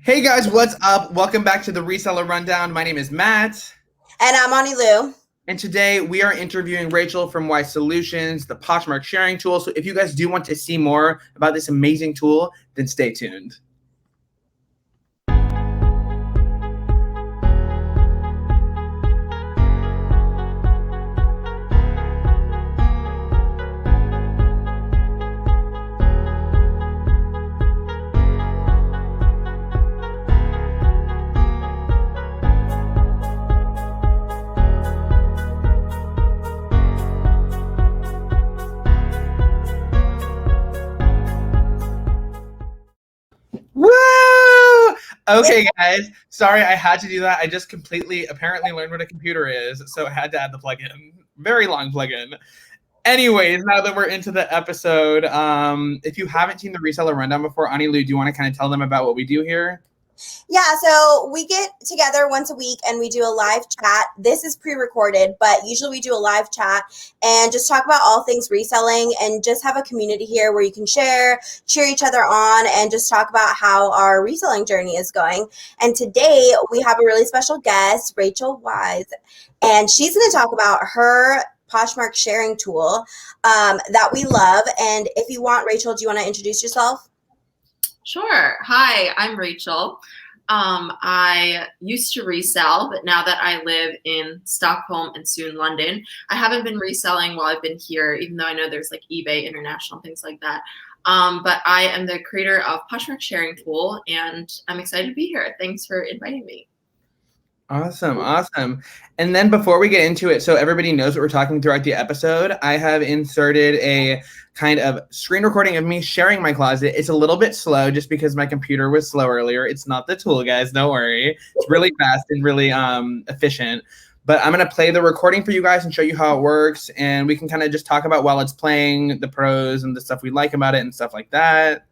Hey guys, what's up? Welcome back to the Reseller Rundown. My name is Matt. And I'm Anylu. And today we are interviewing Rachel from Wise Solutions, the Poshmark Sharing tool. So if you guys do want to see more about this amazing tool, then stay tuned. Woo! Okay, guys. Sorry, I had to do that. I just completely apparently learned what a computer is, so I had to add the plugin. Very long plugin. Anyways, now that we're into the episode, if you haven't seen the Reseller Rundown before, Anylu, do you want to kind of tell them about what we do here? Yeah, so we get together once a week and we do a live chat. This is pre-recorded, but usually we do a live chat and just talk about all things reselling and just have a community here where you can share, cheer each other on, and just talk about how our reselling journey is going. And today we have a really special guest, Rachel Wise, and she's going to talk about her Poshmark sharing tool that we love. And if you want, Rachel, do you want to introduce yourself? Sure. Hi, I'm Rachel. I used to resell, but now that I live in Stockholm and soon London, I haven't been reselling while I've been here, even though I know there's like eBay International, things like that. But I am the creator of Poshmark Sharing tool, and I'm excited to be here. Thanks for inviting me. Awesome. And then before we get into it, so everybody knows what we're talking throughout the episode, I have inserted a kind of screen recording of me sharing my closet. It's a little bit slow just because my computer was slow earlier. It's not the tool, guys. Don't worry. It's really fast and really efficient. But I'm going to play the recording for you guys and show you how it works. And we can kind of just talk about while it's playing the pros and the stuff we like about it and stuff like that.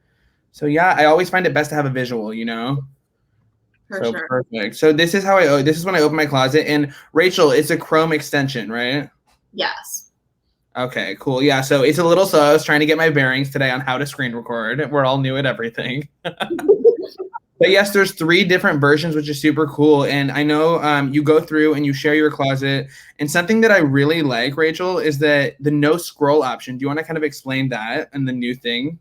So yeah, I always find it best to have a visual, you know? For sure. Perfect. So this is when I open my closet. And Rachel, it's a Chrome extension, right? Yes. Okay, cool. Yeah, so it's a little slow. I was trying to get my bearings today on how to screen record. We're all new at everything. But yes, there's 3 different versions, which is super cool. And I know you go through and you share your closet. And something that I really like, Rachel, is that the no scroll option. Do you want to kind of explain that and the new thing?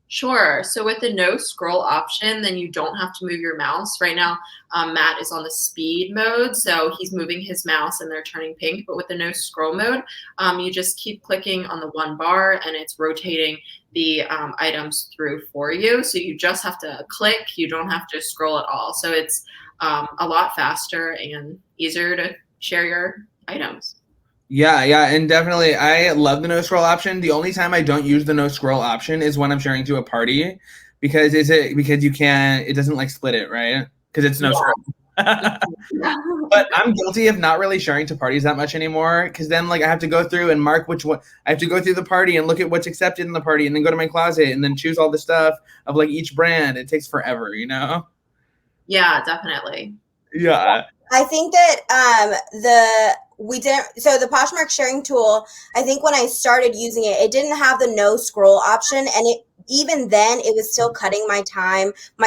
Sure. So with the no scroll option, then you don't have to move your mouse. Right now, Matt is on the speed mode, so he's moving his mouse and they're turning pink. But with the no scroll mode, you just keep clicking on the one bar and it's rotating the items through for you. So you just have to click. You don't have to scroll at all. So it's a lot faster and easier to share your items. Yeah, and definitely I love the no scroll option. The only time I don't use the no scroll option is when I'm sharing to a party because it doesn't like split it, right? Because it's no scroll. But I'm guilty of not really sharing to parties that much anymore because then like I have to go through and mark which one. I have to go through the party and look at what's accepted in the party and then go to my closet and then choose all the stuff of like each brand. It takes forever, you know? Yeah, definitely. Yeah. I think that the Poshmark sharing tool, I think when I started using it, it didn't have the no scroll option, and even then it was still cutting my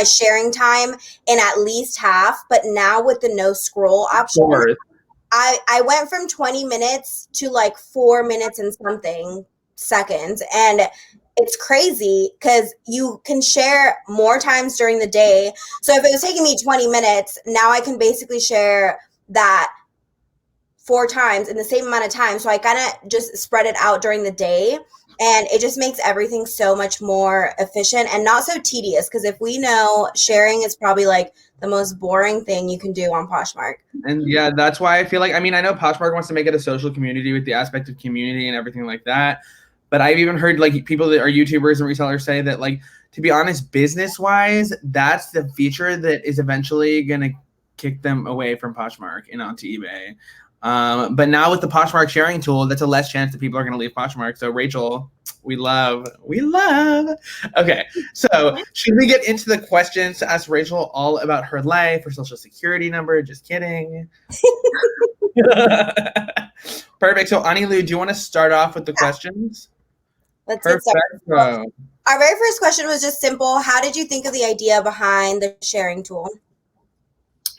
sharing time in at least half. But now with the no scroll option, I went from 20 minutes to like 4 minutes and something seconds, and it's crazy because you can share more times during the day. So if it was taking me 20 minutes, now I can basically share that 4 times in the same amount of time. So I kind of just spread it out during the day, and it just makes everything so much more efficient and not so tedious. Because if we know sharing is probably like the most boring thing you can do on Poshmark. And yeah, that's why I feel like, I mean, I know Poshmark wants to make it a social community with the aspect of community and everything like that. But I've even heard like people that are YouTubers and resellers say that, like, to be honest, business-wise, that's the feature that is eventually going to kick them away from Poshmark and onto eBay. But now with the Poshmark sharing tool, that's a less chance that people are going to leave Poshmark. So Rachel, we love. Okay, so should we get into the questions to ask Rachel all about her life, her social security number? Just kidding. Perfect. So Anylu, do you want to start off with the questions? Let's get started. Perfect. Our very first question was just simple. How did you think of the idea behind the sharing tool?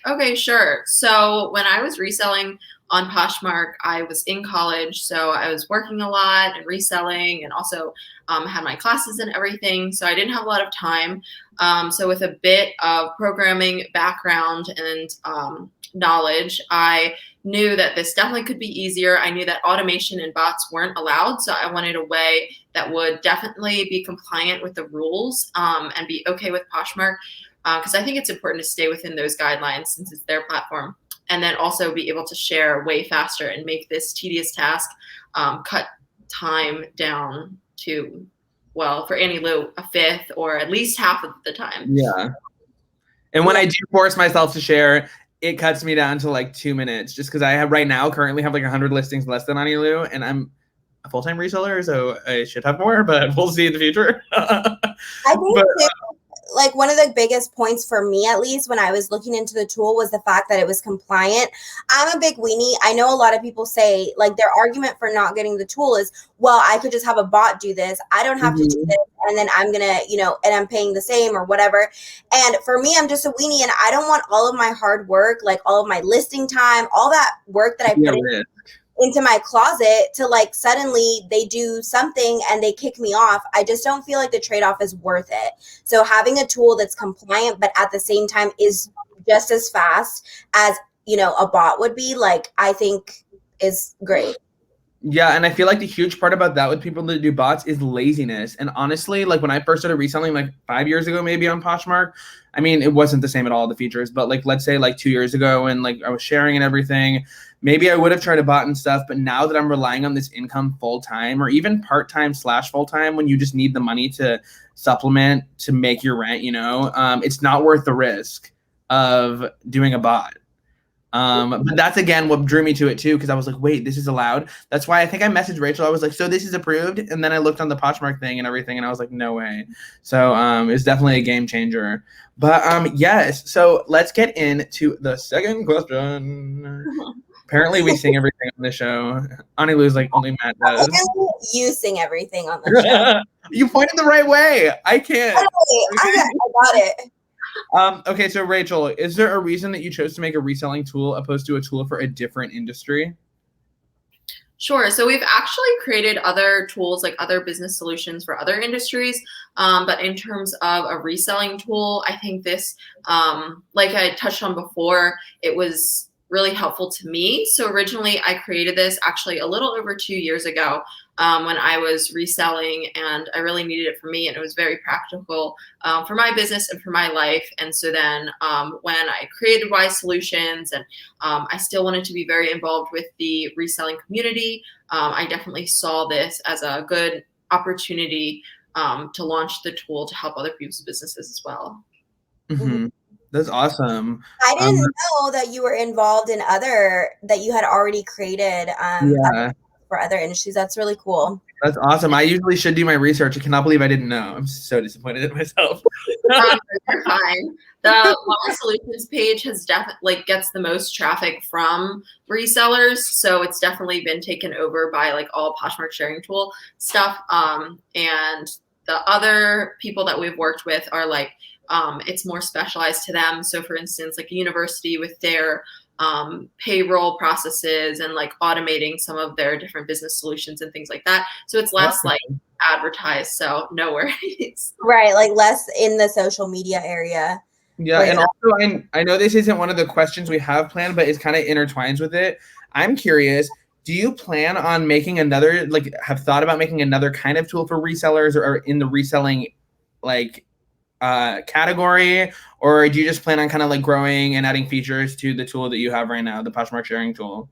Okay, sure. So when I was reselling on Poshmark, I was in college, so I was working a lot and reselling, and also had my classes and everything. So I didn't have a lot of time. So with a bit of programming background and knowledge, I knew that this definitely could be easier. I knew that automation and bots weren't allowed, so I wanted a way that would definitely be compliant with the rules and be okay with Poshmark. Because I think it's important to stay within those guidelines since it's their platform, and then also be able to share way faster and make this tedious task cut time down to, well, for Anylu, a fifth or at least half of the time. Yeah. And when I do force myself to share, it cuts me down to like 2 minutes, just because I have currently have like 100 listings less than Anylu, and I'm a full-time reseller, so I should have more, but we'll see in the future. I think like one of the biggest points for me, at least when I was looking into the tool, was the fact that it was compliant. I'm a big weenie. I know a lot of people say like their argument for not getting the tool is, well, I could just have a bot do this. I don't have to do this. And then I'm going to, and I'm paying the same or whatever. And for me, I'm just a weenie, and I don't want all of my hard work, like all of my listing time, all that work that I put into my closet to like suddenly they do something and they kick me off. I just don't feel like the trade-off is worth it. So having a tool that's compliant but at the same time is just as fast as a bot would be, like, I think is great. Yeah, and I feel like the huge part about that with people that do bots is laziness. And honestly, like when I first started reselling like 5 years ago, maybe on Poshmark, I mean, it wasn't the same at all, the features, but like, let's say like 2 years ago, and like I was sharing and everything, maybe I would have tried a bot and stuff. But now that I'm relying on this income full time, or even part-time / full-time, when you just need the money to supplement to make your rent, it's not worth the risk of doing a bot. But that's again what drew me to it too, because I was like, wait, this is allowed. That's why I think I messaged Rachel. I was like, so this is approved, and then I looked on the Poshmark thing and everything, and I was like, no way. So it's definitely a game changer. But yes, so let's get into the second question. Apparently we sing everything on the show. Anylu's like only Matt does. You sing everything on the show. You pointed the right way. I can't. I got it. Okay, so Rachel, is there a reason that you chose to make a reselling tool opposed to a tool for a different industry? Sure. So we've actually created other tools, like other business solutions for other industries. But in terms of a reselling tool, I think this, like I touched on before, it was really helpful to me. So originally I created this actually a little over 2 years ago when I was reselling, and I really needed it for me, and it was very practical for my business and for my life. And so then when I created Wise Solutions, and I still wanted to be very involved with the reselling community, I definitely saw this as a good opportunity to launch the tool to help other people's businesses as well. Mm-hmm. That's awesome. I didn't know that you were involved in that you had already created for other industries. That's really cool. That's awesome. I usually should do my research. I cannot believe I didn't know. I'm so disappointed in myself. You're fine. The Wise Solutions page has definitely gets the most traffic from resellers, so it's definitely been taken over by like all Poshmark Sharing tool stuff. And the other people that we've worked with are like, it's more specialized to them. So for instance, like a university with their payroll processes and like automating some of their different business solutions and things like that. So it's less like advertised. So no worries. Right. Like less in the social media area. Yeah. And also I know this isn't one of the questions we have planned, but it's kind of intertwines with it. I'm curious, do you plan on making another, like have thought about making another kind of tool for resellers or in the reselling like category, or do you just plan on kind of like growing and adding features to the tool that you have right now, the Poshmark Sharing tool?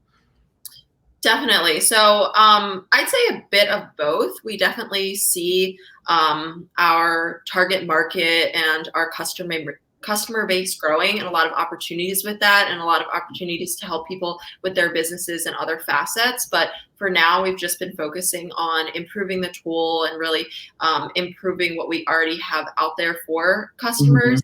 Definitely. So I'd say a bit of both. We definitely see our target market and our customer base growing, and a lot of opportunities with that, and a lot of opportunities to help people with their businesses and other facets. But for now, we've just been focusing on improving the tool and really improving what we already have out there for customers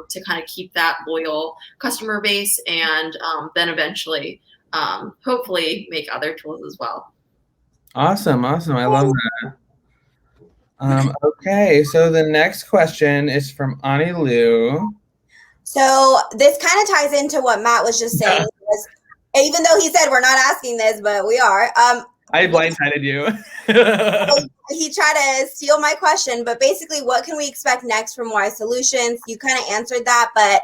to kind of keep that loyal customer base, and then eventually hopefully make other tools as well. Awesome. I love that. Okay, so the next question is from Anylu. So this kind of ties into what Matt was just saying. Even though he said we're not asking this, but we are. I blindsided you. He tried to steal my question, but basically, what can we expect next from Y Solutions? You kind of answered that, but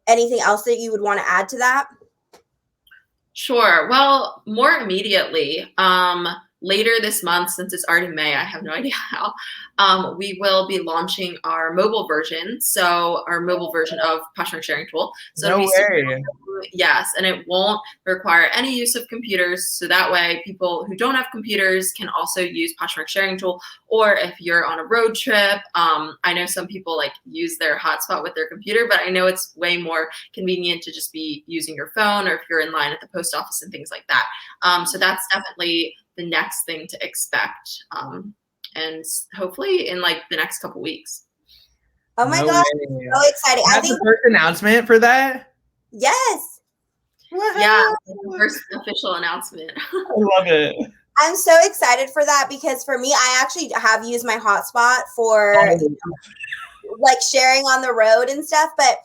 anything else that you would want to add to that? Sure. Well, more immediately, later this month, since it's already May, I have no idea how, we will be launching our mobile version. So our mobile version of Poshmark Sharing Tool. So No way. Yes, and it won't require any use of computers. So that way people who don't have computers can also use Poshmark Sharing Tool. Or if you're on a road trip, I know some people like use their hotspot with their computer, but I know it's way more convenient to just be using your phone, or if you're in line at the post office and things like that. So that's definitely the next thing to expect. And hopefully in like the next couple weeks. Oh my gosh, so exciting. That's the first announcement for that? Yes. Yeah, the first official announcement. I love it. I'm so excited for that because for me, I actually have used my hotspot for like sharing on the road and stuff. But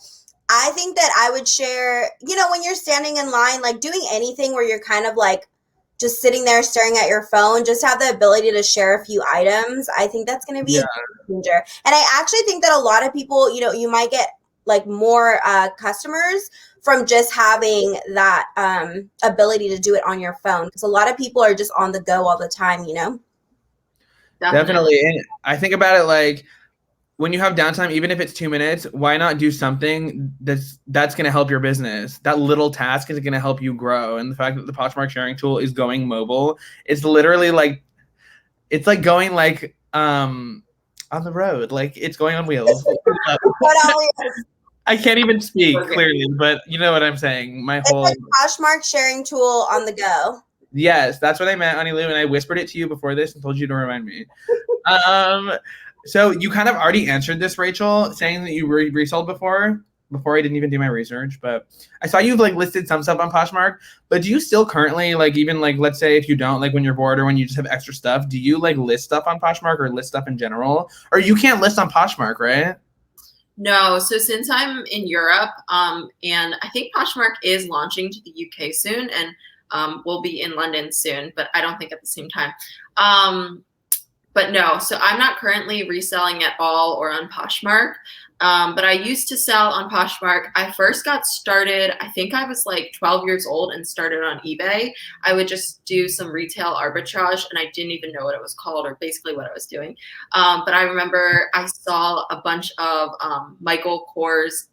I think that I would share, when you're standing in line, like doing anything where you're kind of like just sitting there staring at your phone, just have the ability to share a few items. I think that's going to be a changer. And I actually think that a lot of people, you might get like more customers from just having that ability to do it on your phone, because a lot of people are just on the go all the time. Definitely. And I think about it like when you have downtime, even if it's 2 minutes, why not do something that's going to help your business? That little task is going to help you grow. And the fact that the Poshmark Sharing Tool is going mobile, it's literally like, it's like going like on the road, like it's going on wheels. I can't even speak clearly, but you know what I'm saying. It's like Poshmark Sharing Tool on the go. Yes, that's what I meant, Anylu, and I whispered it to you before this and told you to remind me. So you kind of already answered this, Rachel, saying that you resold before I didn't even do my research, but I saw you've like listed some stuff on Poshmark, but do you still currently like, even like, let's say if you don't, like when you're bored or when you just have extra stuff, do you like list stuff on Poshmark or list stuff in general? Or you can't list on Poshmark, right? No, so since I'm in Europe, and I think Poshmark is launching to the UK soon, and we'll be in London soon, but I don't think at the same time. But no, so I'm not currently reselling at all or on Poshmark. But I used to sell on Poshmark. I first got started, I think I was like 12 years old and started on eBay. I would just do some retail arbitrage and I didn't even know what it was called or basically what I was doing. But I remember I saw a bunch of Michael Kors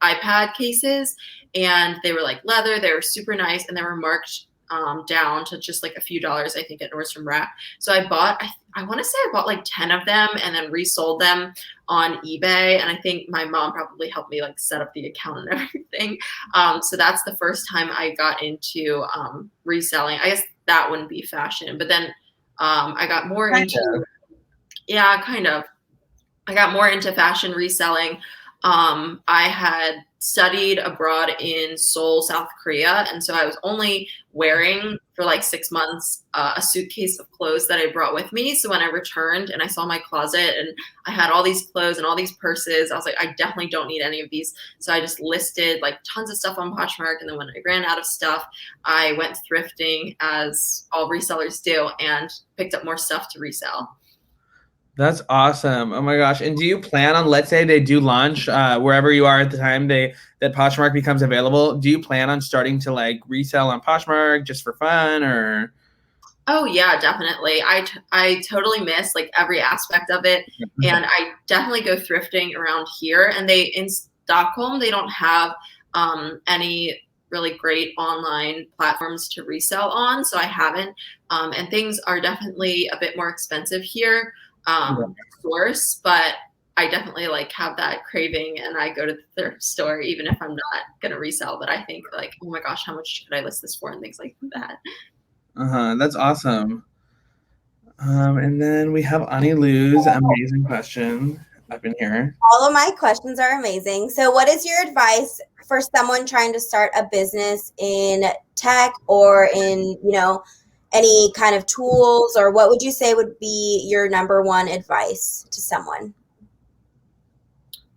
iPad cases and they were like leather. They were super nice and they were marked down to just like a few dollars, I think, at Nordstrom Rack. So I bought, I want to say I bought like 10 of them and then resold them on eBay. And I think my mom probably helped me like set up the account and everything. So that's the first time I got into reselling. I guess that wouldn't be fashion, but then I got more into, kind of. I got more into fashion reselling. I had studied abroad in Seoul, South Korea. And so I was only wearing for like 6 months a suitcase of clothes that I brought with me. So when I returned and I saw my closet and I had all these clothes and all these purses, I was like, I definitely don't need any of these. So I just listed like tons of stuff on Poshmark. And then when I ran out of stuff, I went thrifting as all resellers do and picked up more stuff to resell. That's awesome. Oh my gosh. And do you plan on, let's say they do launch wherever you are at the time that Poshmark becomes available, do you plan on starting to like resell on Poshmark just for fun or? Oh yeah, definitely. I totally miss like every aspect of it. And I definitely go thrifting around here, and in Stockholm, they don't have any really great online platforms to resell on. So I haven't, and things are definitely a bit more expensive here. Source, but I definitely like have that craving and I go to the thrift store even if I'm not gonna resell, but I think like, oh my gosh, how much should I list this for and things like that. That's awesome. And then we have Anylu's amazing question up in here. All of my questions are amazing. So what is your advice for someone trying to start a business in tech or in, any kind of tools, or what would you say would be your number one advice to someone?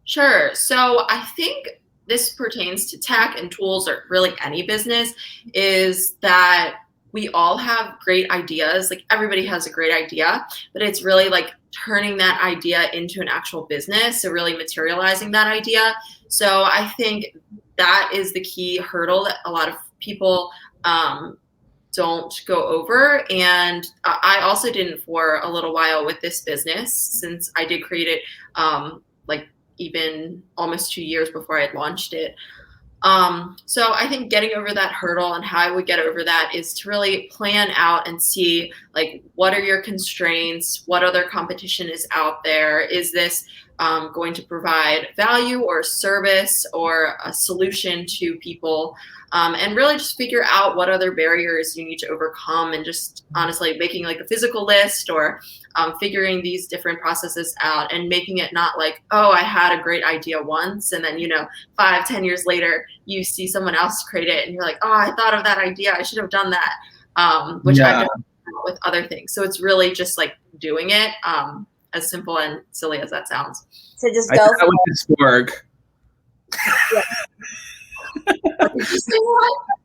Sure. So I think this pertains to tech and tools, or really any business, is that we all have great ideas. Like everybody has a great idea, but it's really like turning that idea into an actual business. So really materializing that idea. So I think that is the key hurdle that a lot of people don't go over. And I also didn't for a little while with this business, since I did create it like even almost 2 years before I had launched it. So I think getting over that hurdle, and how I would get over that, is to really plan out and see, like, what are your constraints? What other competition is out there? Is this going to provide value or service or a solution to people? And really just figure out what other barriers you need to overcome, and just honestly making like a physical list, or figuring these different processes out, and making it not like, oh, I had a great idea once, and then 5-10 years later you see someone else create it and you're like, oh, I thought of that idea, I should have done that, which I've done with other things. So it's really just like doing it, as simple and silly as that sounds. So just go for with the spork.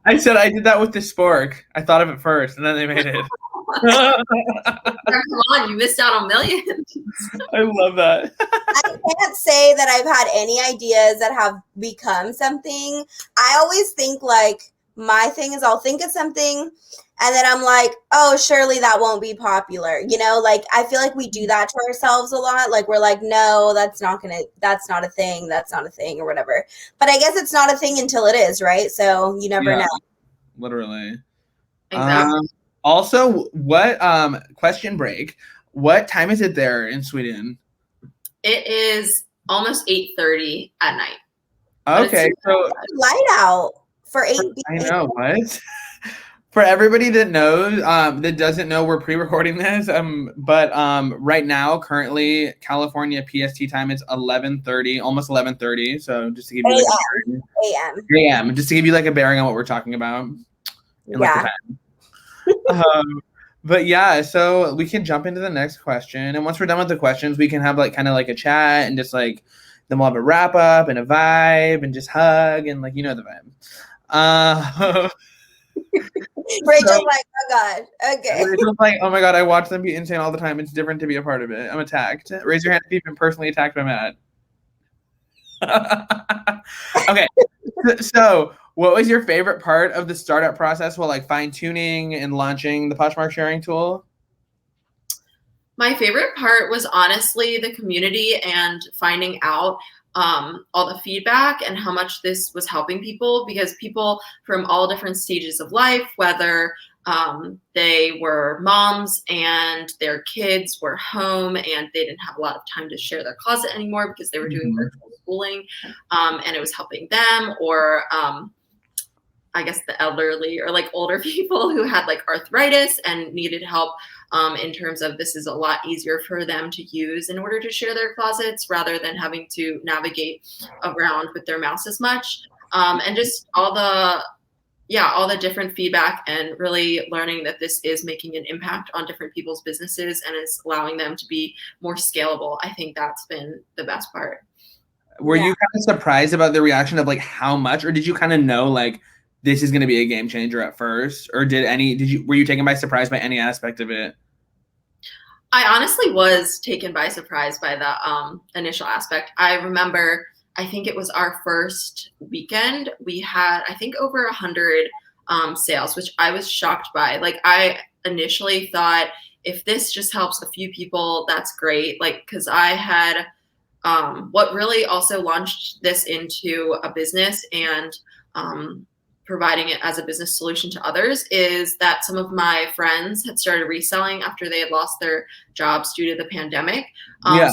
I said I did that with the spork. I thought of it first, and then they made it. Come on, you missed out on millions. I love that. I can't say that I've had any ideas that have become something. I always think like, my thing is I'll think of something and then I'm like, oh, surely that won't be popular. Like I feel like we do that to ourselves a lot. Like we're like, no, that's not a thing. That's not a thing, or whatever. But I guess it's not a thing until it is, right? So you never know. Literally. Exactly. Also, what question break? What time is it there in Sweden? It is almost 8:30 at night. Okay, so light out for 8. I know what. For everybody that knows, that doesn't know, we're pre-recording this. But right now, currently, California PST time is 11:30, almost 11:30. So just to give you a.m. Just to give you like a bearing on what we're talking about. But yeah, so we can jump into the next question, and once we're done with the questions, we can have like kind of like a chat, and just like then we'll have a wrap up and a vibe and just hug and like the vibe. Rachel's like, oh god, okay. Rachel's like, oh my god, I watch them be insane all the time. It's different to be a part of it. I'm attacked. Raise your hand if you've been personally attacked by Matt. Okay, so what was your favorite part of the startup process while like fine tuning and launching the Poshmark Sharing tool? My favorite part was honestly the community, and finding out all the feedback and how much this was helping people, because people from all different stages of life, whether they were moms and their kids were home and they didn't have a lot of time to share their closet anymore because they were doing virtual schooling, and it was helping them, or I guess the elderly, or like older people who had like arthritis and needed help in terms of, this is a lot easier for them to use in order to share their closets, rather than having to navigate around with their mouse as much. And just all the different feedback, and really learning that this is making an impact on different people's businesses and is allowing them to be more scalable. I think that's been the best part. Were you kind of surprised about the reaction of like how much, or did you kind of know like this is going to be a game changer at first, or were you taken by surprise by any aspect of it? I honestly was taken by surprise by the initial aspect. I remember, I think it was our first weekend, we had, I think, over 100 sales, which I was shocked by. Like I initially thought, if this just helps a few people, that's great. Like, cause I had, what really also launched this into a business and providing it as a business solution to others, is that some of my friends had started reselling after they had lost their jobs due to the pandemic. So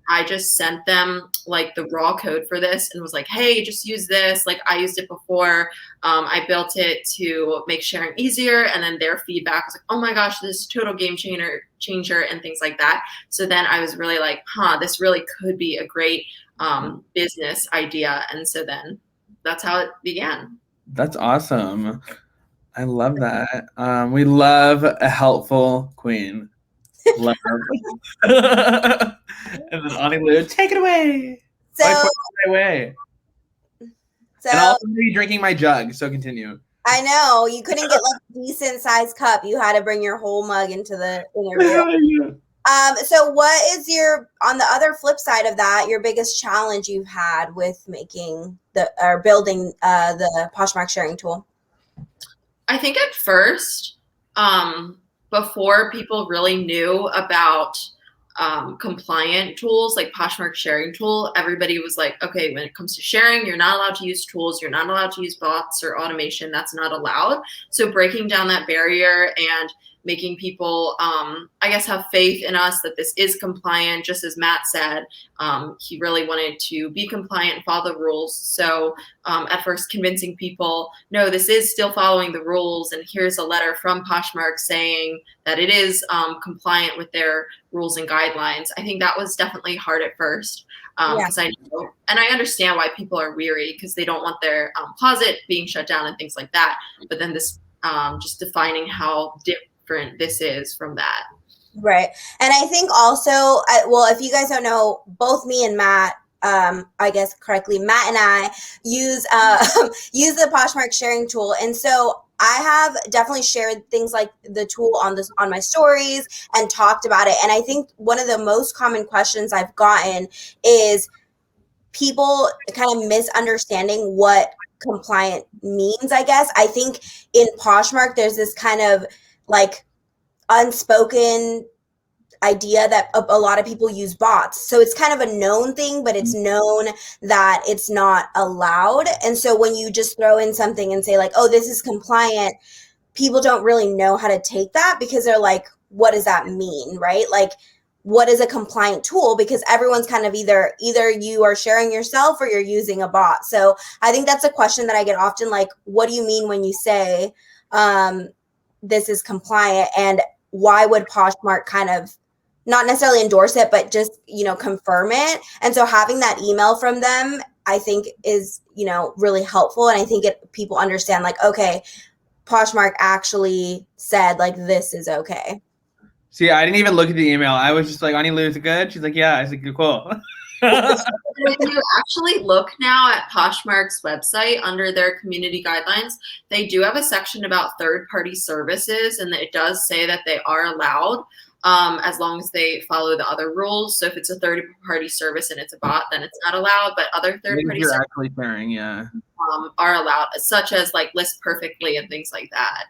I just sent them like the raw code for this and was like, hey, just use this. Like I used it before. I built it to make sharing easier. And then their feedback was like, oh my gosh, this is a total game changer and things like that. So then I was really like, this really could be a great business idea. And so then that's how it began. That's awesome. I love that. We love a helpful queen. Love. And then Anylu, take it away. So, Like, put it away. so And I'll also be drinking my jug. So continue. I know you couldn't get like a decent sized cup. You had to bring your whole mug into the interview. So what is on the other flip side of that, your biggest challenge you've had with making building the Poshmark sharing tool? I think at first, before people really knew about compliant tools like Poshmark sharing tool, everybody was like, okay, when it comes to sharing, you're not allowed to use tools, you're not allowed to use bots or automation, that's not allowed. So breaking down that barrier and making people, I guess, have faith in us that this is compliant, just as Matt said, he really wanted to be compliant and follow the rules. So at first convincing people, no, this is still following the rules, and here's a letter from Poshmark saying that it is compliant with their rules and guidelines. I think that was definitely hard at first because I know, and I understand why people are weary because they don't want their closet being shut down and things like that. But then this just defining how different this is from that. Right. And I think also, well, if you guys don't know, both me and Matt, I guess correctly, Matt and I use use the Poshmark sharing tool. And so I have definitely shared things like the tool on my stories and talked about it. And I think one of the most common questions I've gotten is people kind of misunderstanding what compliant means, I guess. I think in Poshmark, there's this kind of like unspoken idea that a lot of people use bots. So it's kind of a known thing, but it's known that it's not allowed. And so when you just throw in something and say like, oh, this is compliant, people don't really know how to take that because they're like, what does that mean, right? Like, what is a compliant tool? Because everyone's kind of either you are sharing yourself or you're using a bot. So I think that's a question that I get often, like, what do you mean when you say this is compliant, and why would Poshmark kind of not necessarily endorse it, but just, confirm it? And so having that email from them, I think is, really helpful. And I think people understand like, okay, Poshmark actually said like, this is okay. See, I didn't even look at the email. I was just like, Anylu, is it good? She's like, yeah. I was like, cool. When you actually look now at Poshmark's website under their community guidelines, they do have a section about third-party services, and it does say that they are allowed as long as they follow the other rules. So if it's a third-party service and it's a bot, then it's not allowed. But other third-party services actually sharing, yeah, are allowed, such as like List Perfectly and things like that.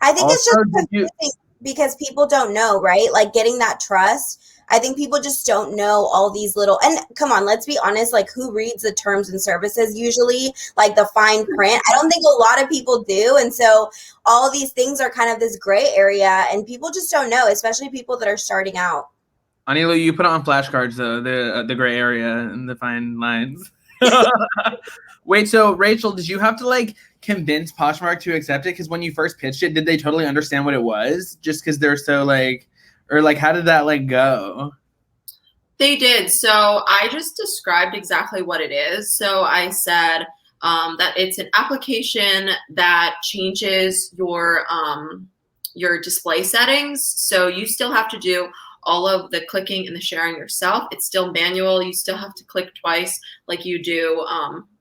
I think it's just confusing because people don't know, right? Like getting that trust. I think people just don't know all these little, and come on, let's be honest, like who reads the terms and services usually, like the fine print? I don't think a lot of people do. And so all of these things are kind of this gray area and people just don't know, especially people that are starting out. Anylu, you put it on flashcards though, the gray area and the fine lines. Wait, so Rachel, did you have to like convince Poshmark to accept it? Because when you first pitched it, did they totally understand what it was? Just because they're so like, or like, how did that like go? They did. So I just described exactly what it is. So I said that it's an application that changes your display settings. So you still have to do all of the clicking and the sharing yourself. It's still manual. You still have to click twice like you do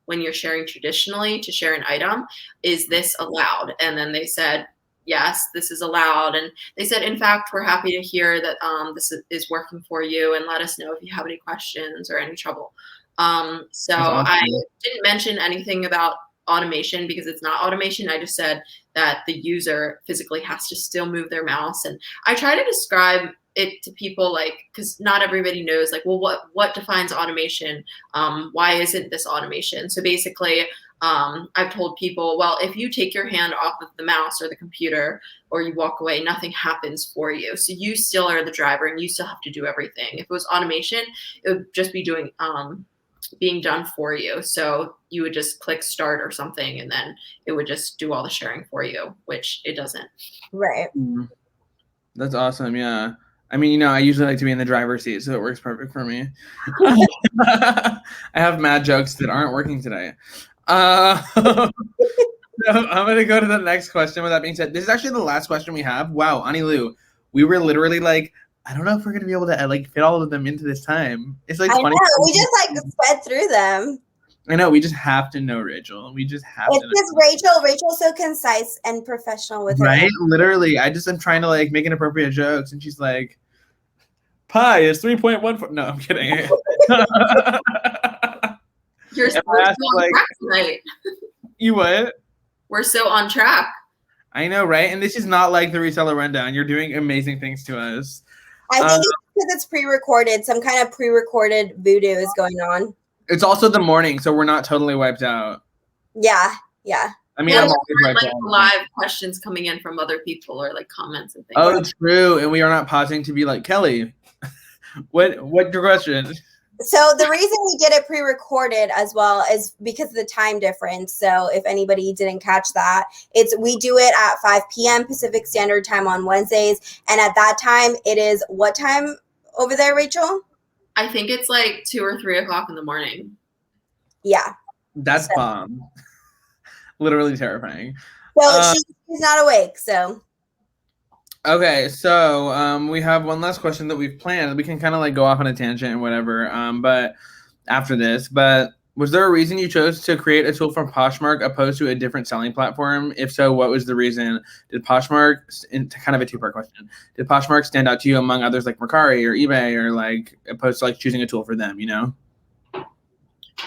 when you're sharing traditionally to share an item. Is this allowed? And then they said, yes, this is allowed. And they said, in fact, we're happy to hear that this is working for you, and let us know if you have any questions or any trouble. So awesome. I didn't mention anything about automation because it's not automation. I just said that the user physically has to still move their mouse. And I try to describe it to people like, because not everybody knows like, well, what defines automation? Why isn't this automation? So basically, I've told people, well, if you take your hand off of the mouse or the computer or you walk away, nothing happens for you. So you still are the driver and you still have to do everything. If it was automation, it would just be being done for you. So you would just click start or something and then it would just do all the sharing for you, which it doesn't. Right. That's awesome. Yeah. I mean, I usually like to be in the driver's seat, so it works perfect for me. I have mad jokes that aren't working today. So I'm gonna go to the next question. With that being said, this is actually the last question we have. Wow, Anylu, we were literally like, I don't know if we're gonna be able to like fit all of them into this time. It's like I 20. know, we just like sped through them. I know, we just have to know Rachel. We just have It's to because Rachel's so concise and professional with her. right? Literally, I just am trying to like make inappropriate jokes, and she's like, pi is 3.14. No, I'm kidding. You're so asked, on like- track tonight. You what? We're so on track. I know, right? And this is not like the reseller rundown. You're doing amazing things to us. I think it's because it's pre-recorded. Some kind of pre-recorded voodoo is going on. It's also the morning, so we're not totally wiped out. Yeah. I mean, Yeah, I'm always wiped like out. live questions coming in from other people or like comments and things. Oh, true. And we are not pausing to be like, Kelly, what's your question? So the reason we get it pre-recorded as well is because of the time difference. So if anybody didn't catch that, we do it at 5 p.m. Pacific Standard Time on Wednesdays. And at that time, it is what time over there, Rachel? I think it's like 2 or 3 o'clock in the morning. Yeah. That's bomb. Literally terrifying. So she's not awake, so. Okay, so we have one last question that we've planned. We can kind of like go off on a tangent and whatever, but after this. But was there a reason you chose to create a tool from Poshmark opposed to a different selling platform? If so, what was the reason? Did Poshmark, kind of a two-part question, did Poshmark stand out to you among others like Mercari or eBay, or like opposed to like choosing a tool for them, you know?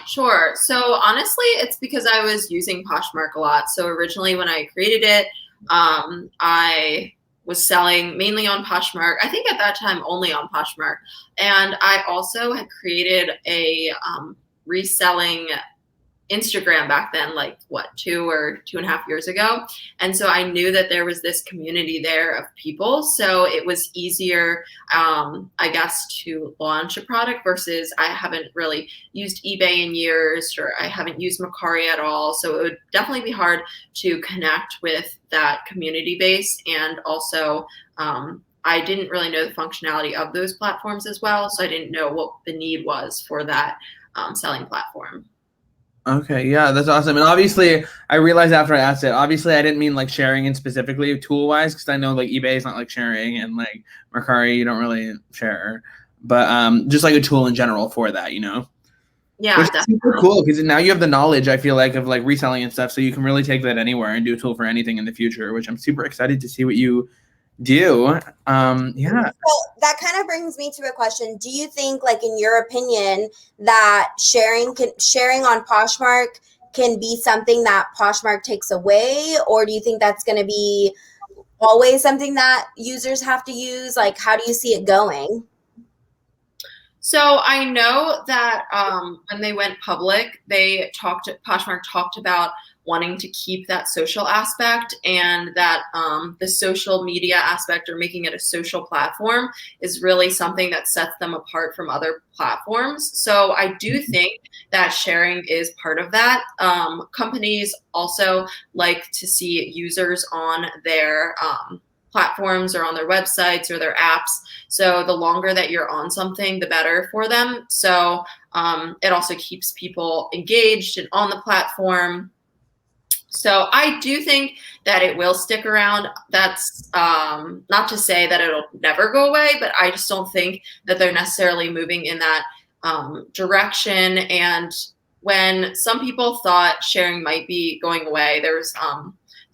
Sure. So honestly, it's because I was using Poshmark a lot. So originally when I created it, I was selling mainly on Poshmark. I think at that time only on Poshmark. And I also had created a reselling Instagram back then, like 2 or 2.5 years ago. And so I knew that there was this community there of people. So it was easier, I guess, to launch a product versus I haven't really used eBay in years, or I haven't used Mercari at all. So it would definitely be hard to connect with that community base. And also, I didn't really know the functionality of those platforms as well. So I didn't know what the need was for that selling platform. Okay, yeah, that's awesome. And obviously, I realized after I asked it, obviously I didn't mean like sharing in specifically tool-wise, because I know like eBay is not like sharing, and like Mercari, you don't really share. But just like a tool in general for that, you know? Yeah, which is super cool, because now you have the knowledge, I feel like, of like reselling and stuff, so you can really take that anywhere and do a tool for anything in the future, which I'm super excited to see what you do. Yeah. So that kind of brings me to a question. Do you think, like, in your opinion, that sharing on Poshmark can be something that Poshmark takes away, or do you think that's going to be always something that users have to use? Like, how do you see it going? So I know that when they went public, Poshmark talked about wanting to keep that social aspect, and that the social media aspect, or making it a social platform, is really something that sets them apart from other platforms. So I do think that sharing is part of that. Companies also like to see users on their platforms or on their websites or their apps. So the longer that you're on something, the better for them. So it also keeps people engaged and on the platform. So I do think that it will stick around. That's not to say that it'll never go away, but I just don't think that they're necessarily moving in that direction. And when some people thought sharing might be going away, there was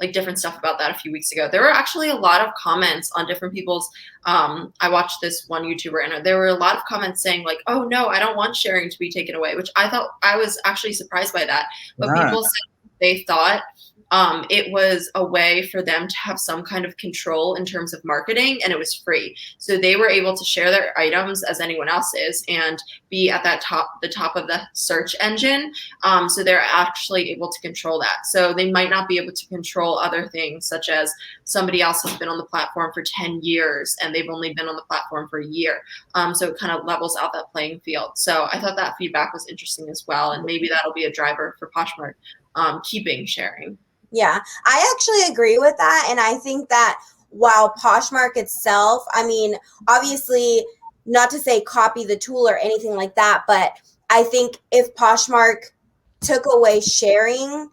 like different stuff about that a few weeks ago. There were actually a lot of comments on different people's, I watched this one YouTuber, and there were a lot of comments saying like, oh no, I don't want sharing to be taken away, which I thought, I was actually surprised by that. But people said they thought it was a way for them to have some kind of control in terms of marketing, and it was free. So they were able to share their items as anyone else is and be at the top of the search engine. So they're actually able to control that. So they might not be able to control other things, such as somebody else has been on the platform for 10 years and they've only been on the platform for a year. So it kind of levels out that playing field. So I thought that feedback was interesting as well. And maybe that'll be a driver for Poshmark keeping sharing. Yeah, I actually agree with that. And I think that while Poshmark itself, I mean, obviously not to say copy the tool or anything like that, but I think if Poshmark took away sharing,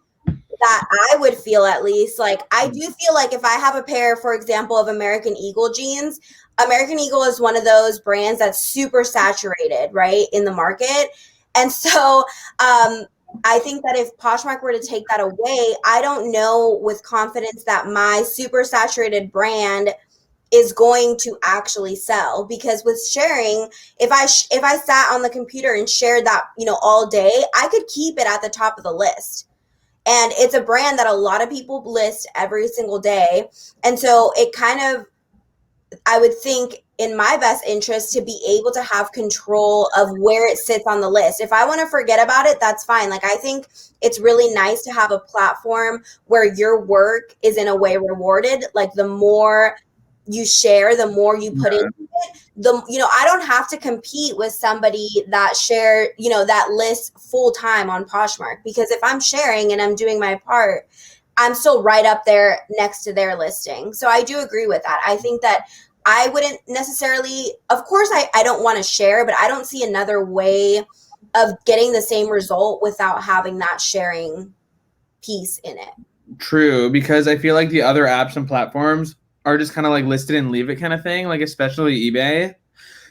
that I would feel, at least, like I do feel like if I have a pair, for example, of American Eagle jeans, American Eagle is one of those brands that's super saturated, right, in the market. And so I think that if Poshmark were to take that away, I don't know with confidence that my super saturated brand is going to actually sell. Because with sharing, if I sat on the computer and shared that, all day, I could keep it at the top of the list. And it's a brand that a lot of people list every single day. And so it kind of, I would think, in my best interest to be able to have control of where it sits on the list. If I want to forget about it, that's fine. Like, I think it's really nice to have a platform where your work is in a way rewarded. Like, the more you share, the more you put into it, I don't have to compete with somebody that share, that lists full time on Poshmark, because if I'm sharing and I'm doing my part, I'm still right up there next to their listing. So I do agree with that. I think that I wouldn't necessarily, of course, I don't want to share, but I don't see another way of getting the same result without having that sharing piece in it. True, because I feel like the other apps and platforms are just kind of like listed and leave it kind of thing, like especially eBay.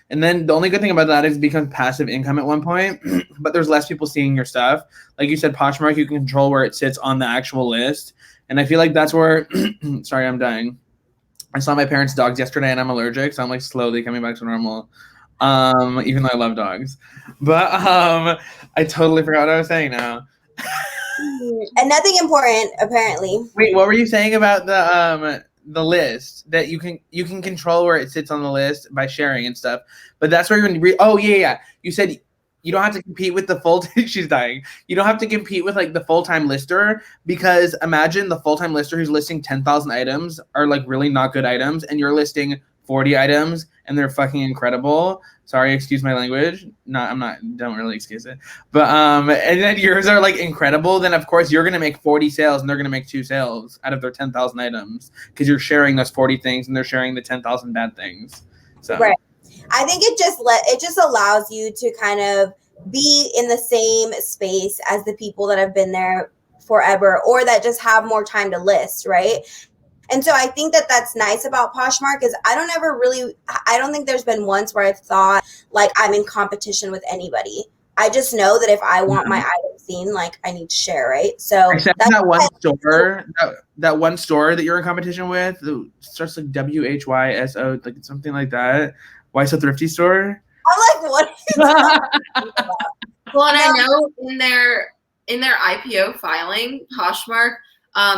And then the only good thing about that is it becomes passive income at one point, but there's less people seeing your stuff. Like you said, Poshmark, you can control where it sits on the actual list. And I feel like that's where, sorry, I'm dying. I saw my parents' dogs yesterday and I'm allergic, so I'm like slowly coming back to normal. Even though I love dogs. But I totally forgot what I was saying now. And nothing important, apparently. Wait, what were you saying about the list, that you can control where it sits on the list by sharing and stuff? But that's where you're oh yeah. You said you don't have to compete with the full she's dying. You don't have to compete with like the full-time lister, because imagine the full-time lister who's listing 10,000 items are like really not good items, and you're listing 40 items and they're fucking incredible. Sorry, excuse my language. Don't really excuse it. But and then yours are like incredible, then of course you're gonna make 40 sales and they're gonna make 2 sales out of their 10,000 items, because you're sharing those 40 things and they're sharing the 10,000 bad things. So right. I think it just allows you to kind of be in the same space as the people that have been there forever, or that just have more time to list, right? And so I think that that's nice about Poshmark is I don't think there's been once where I've thought like I'm in competition with anybody. I just know that if I want my item seen, like I need to share, right? So except that one store, that one store that you're in competition with, it starts like WHYSO, like something like that. Why So Thrifty store? I'm like, what are you talking about? Well, and I know in their IPO filing, Poshmark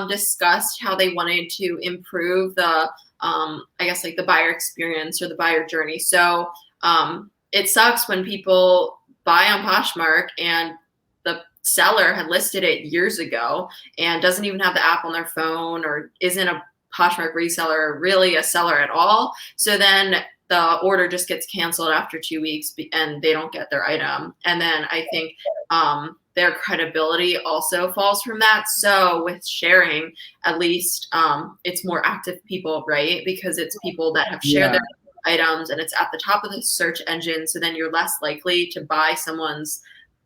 discussed how they wanted to improve the I guess like the buyer experience or the buyer journey. So it sucks when people buy on Poshmark and the seller had listed it years ago and doesn't even have the app on their phone, or isn't a Poshmark reseller, or really a seller at all. So then the order just gets canceled after 2 weeks and they don't get their item. And then I think their credibility also falls from that. So with sharing, at least it's more active people, right? Because it's people that have shared their items and it's at the top of the search engine. So then you're less likely to buy someone's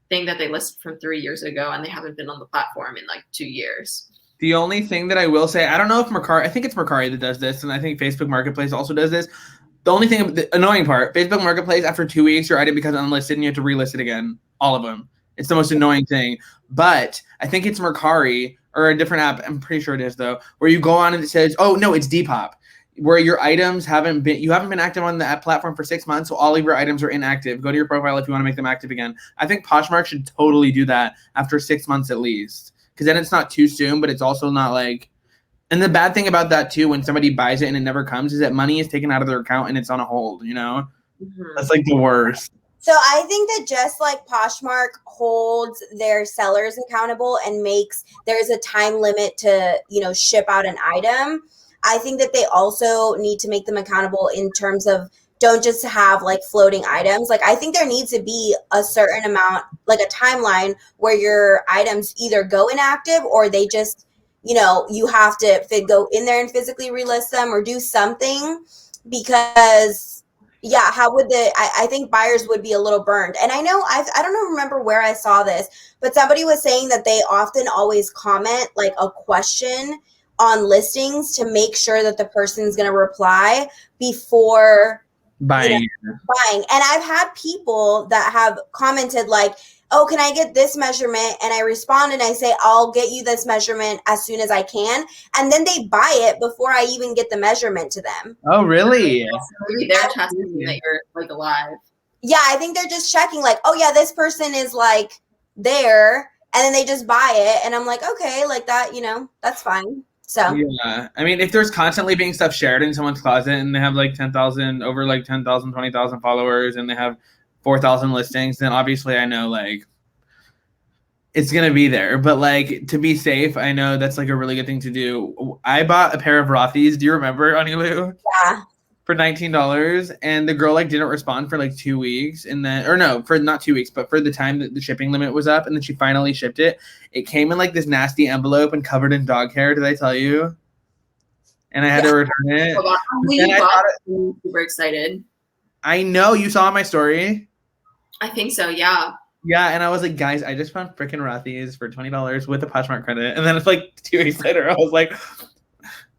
thing that they listed from 3 years ago and they haven't been on the platform in like 2 years. The only thing that I will say, I don't know if Mercari, I think it's Mercari that does this, and I think Facebook Marketplace also does this. The only thing, the annoying part, Facebook Marketplace, after 2 weeks, your item becomes unlisted and you have to relist it again. All of them. It's the most annoying thing. But I think it's Mercari or a different app. I'm pretty sure it is though, where you go on and it says, oh no, it's Depop, where your items you haven't been active on the app platform for 6 months. So all of your items are inactive. Go to your profile if you want to make them active again. I think Poshmark should totally do that after 6 months at least. Because then it's not too soon, but it's also not like, and the bad thing about that too, when somebody buys it and it never comes, is that money is taken out of their account and it's on a hold, you know? Mm-hmm. That's like the worst. So I think that just like Poshmark holds their sellers accountable and there's a time limit to, ship out an item, I think that they also need to make them accountable in terms of don't just have like floating items. Like I think there needs to be a certain amount, like a timeline where your items either go inactive or they just, you have to go in there and physically relist them or do something, because yeah, how would I think buyers would be a little burned. And I know I don't remember where I saw this, but somebody was saying that they often always comment like a question on listings to make sure that the person's going to reply before Buying. buying. And I've had people that have commented like, oh, can I get this measurement? And I respond and I say, I'll get you this measurement as soon as I can. And then they buy it before I even get the measurement to them. Oh, really? So maybe they're testing that you're like alive. Yeah, I think they're just checking like, oh yeah, this person is like there. And then they just buy it. And I'm like, okay, like that, that's fine. So yeah, I mean, if there's constantly being stuff shared in someone's closet and they have like 10,000, 20,000 followers and they have 4,000 listings, then obviously I know like it's going to be there. But like to be safe, I know that's like a really good thing to do. I bought a pair of Rothy's. Do you remember, Anylu? yeah. For $19, and the girl like didn't respond for like 2 weeks, and then for not 2 weeks, but for the time that the shipping limit was up, and then she finally shipped it. It came in like this nasty envelope and covered in dog hair. Did I tell you? And I had to return it. I'm super excited. I know, you saw my story. I think so. Yeah. Yeah, and I was like, guys, I just found freaking Rothy's for $20 with a Poshmark credit, and then it's like 2 weeks later, I was like,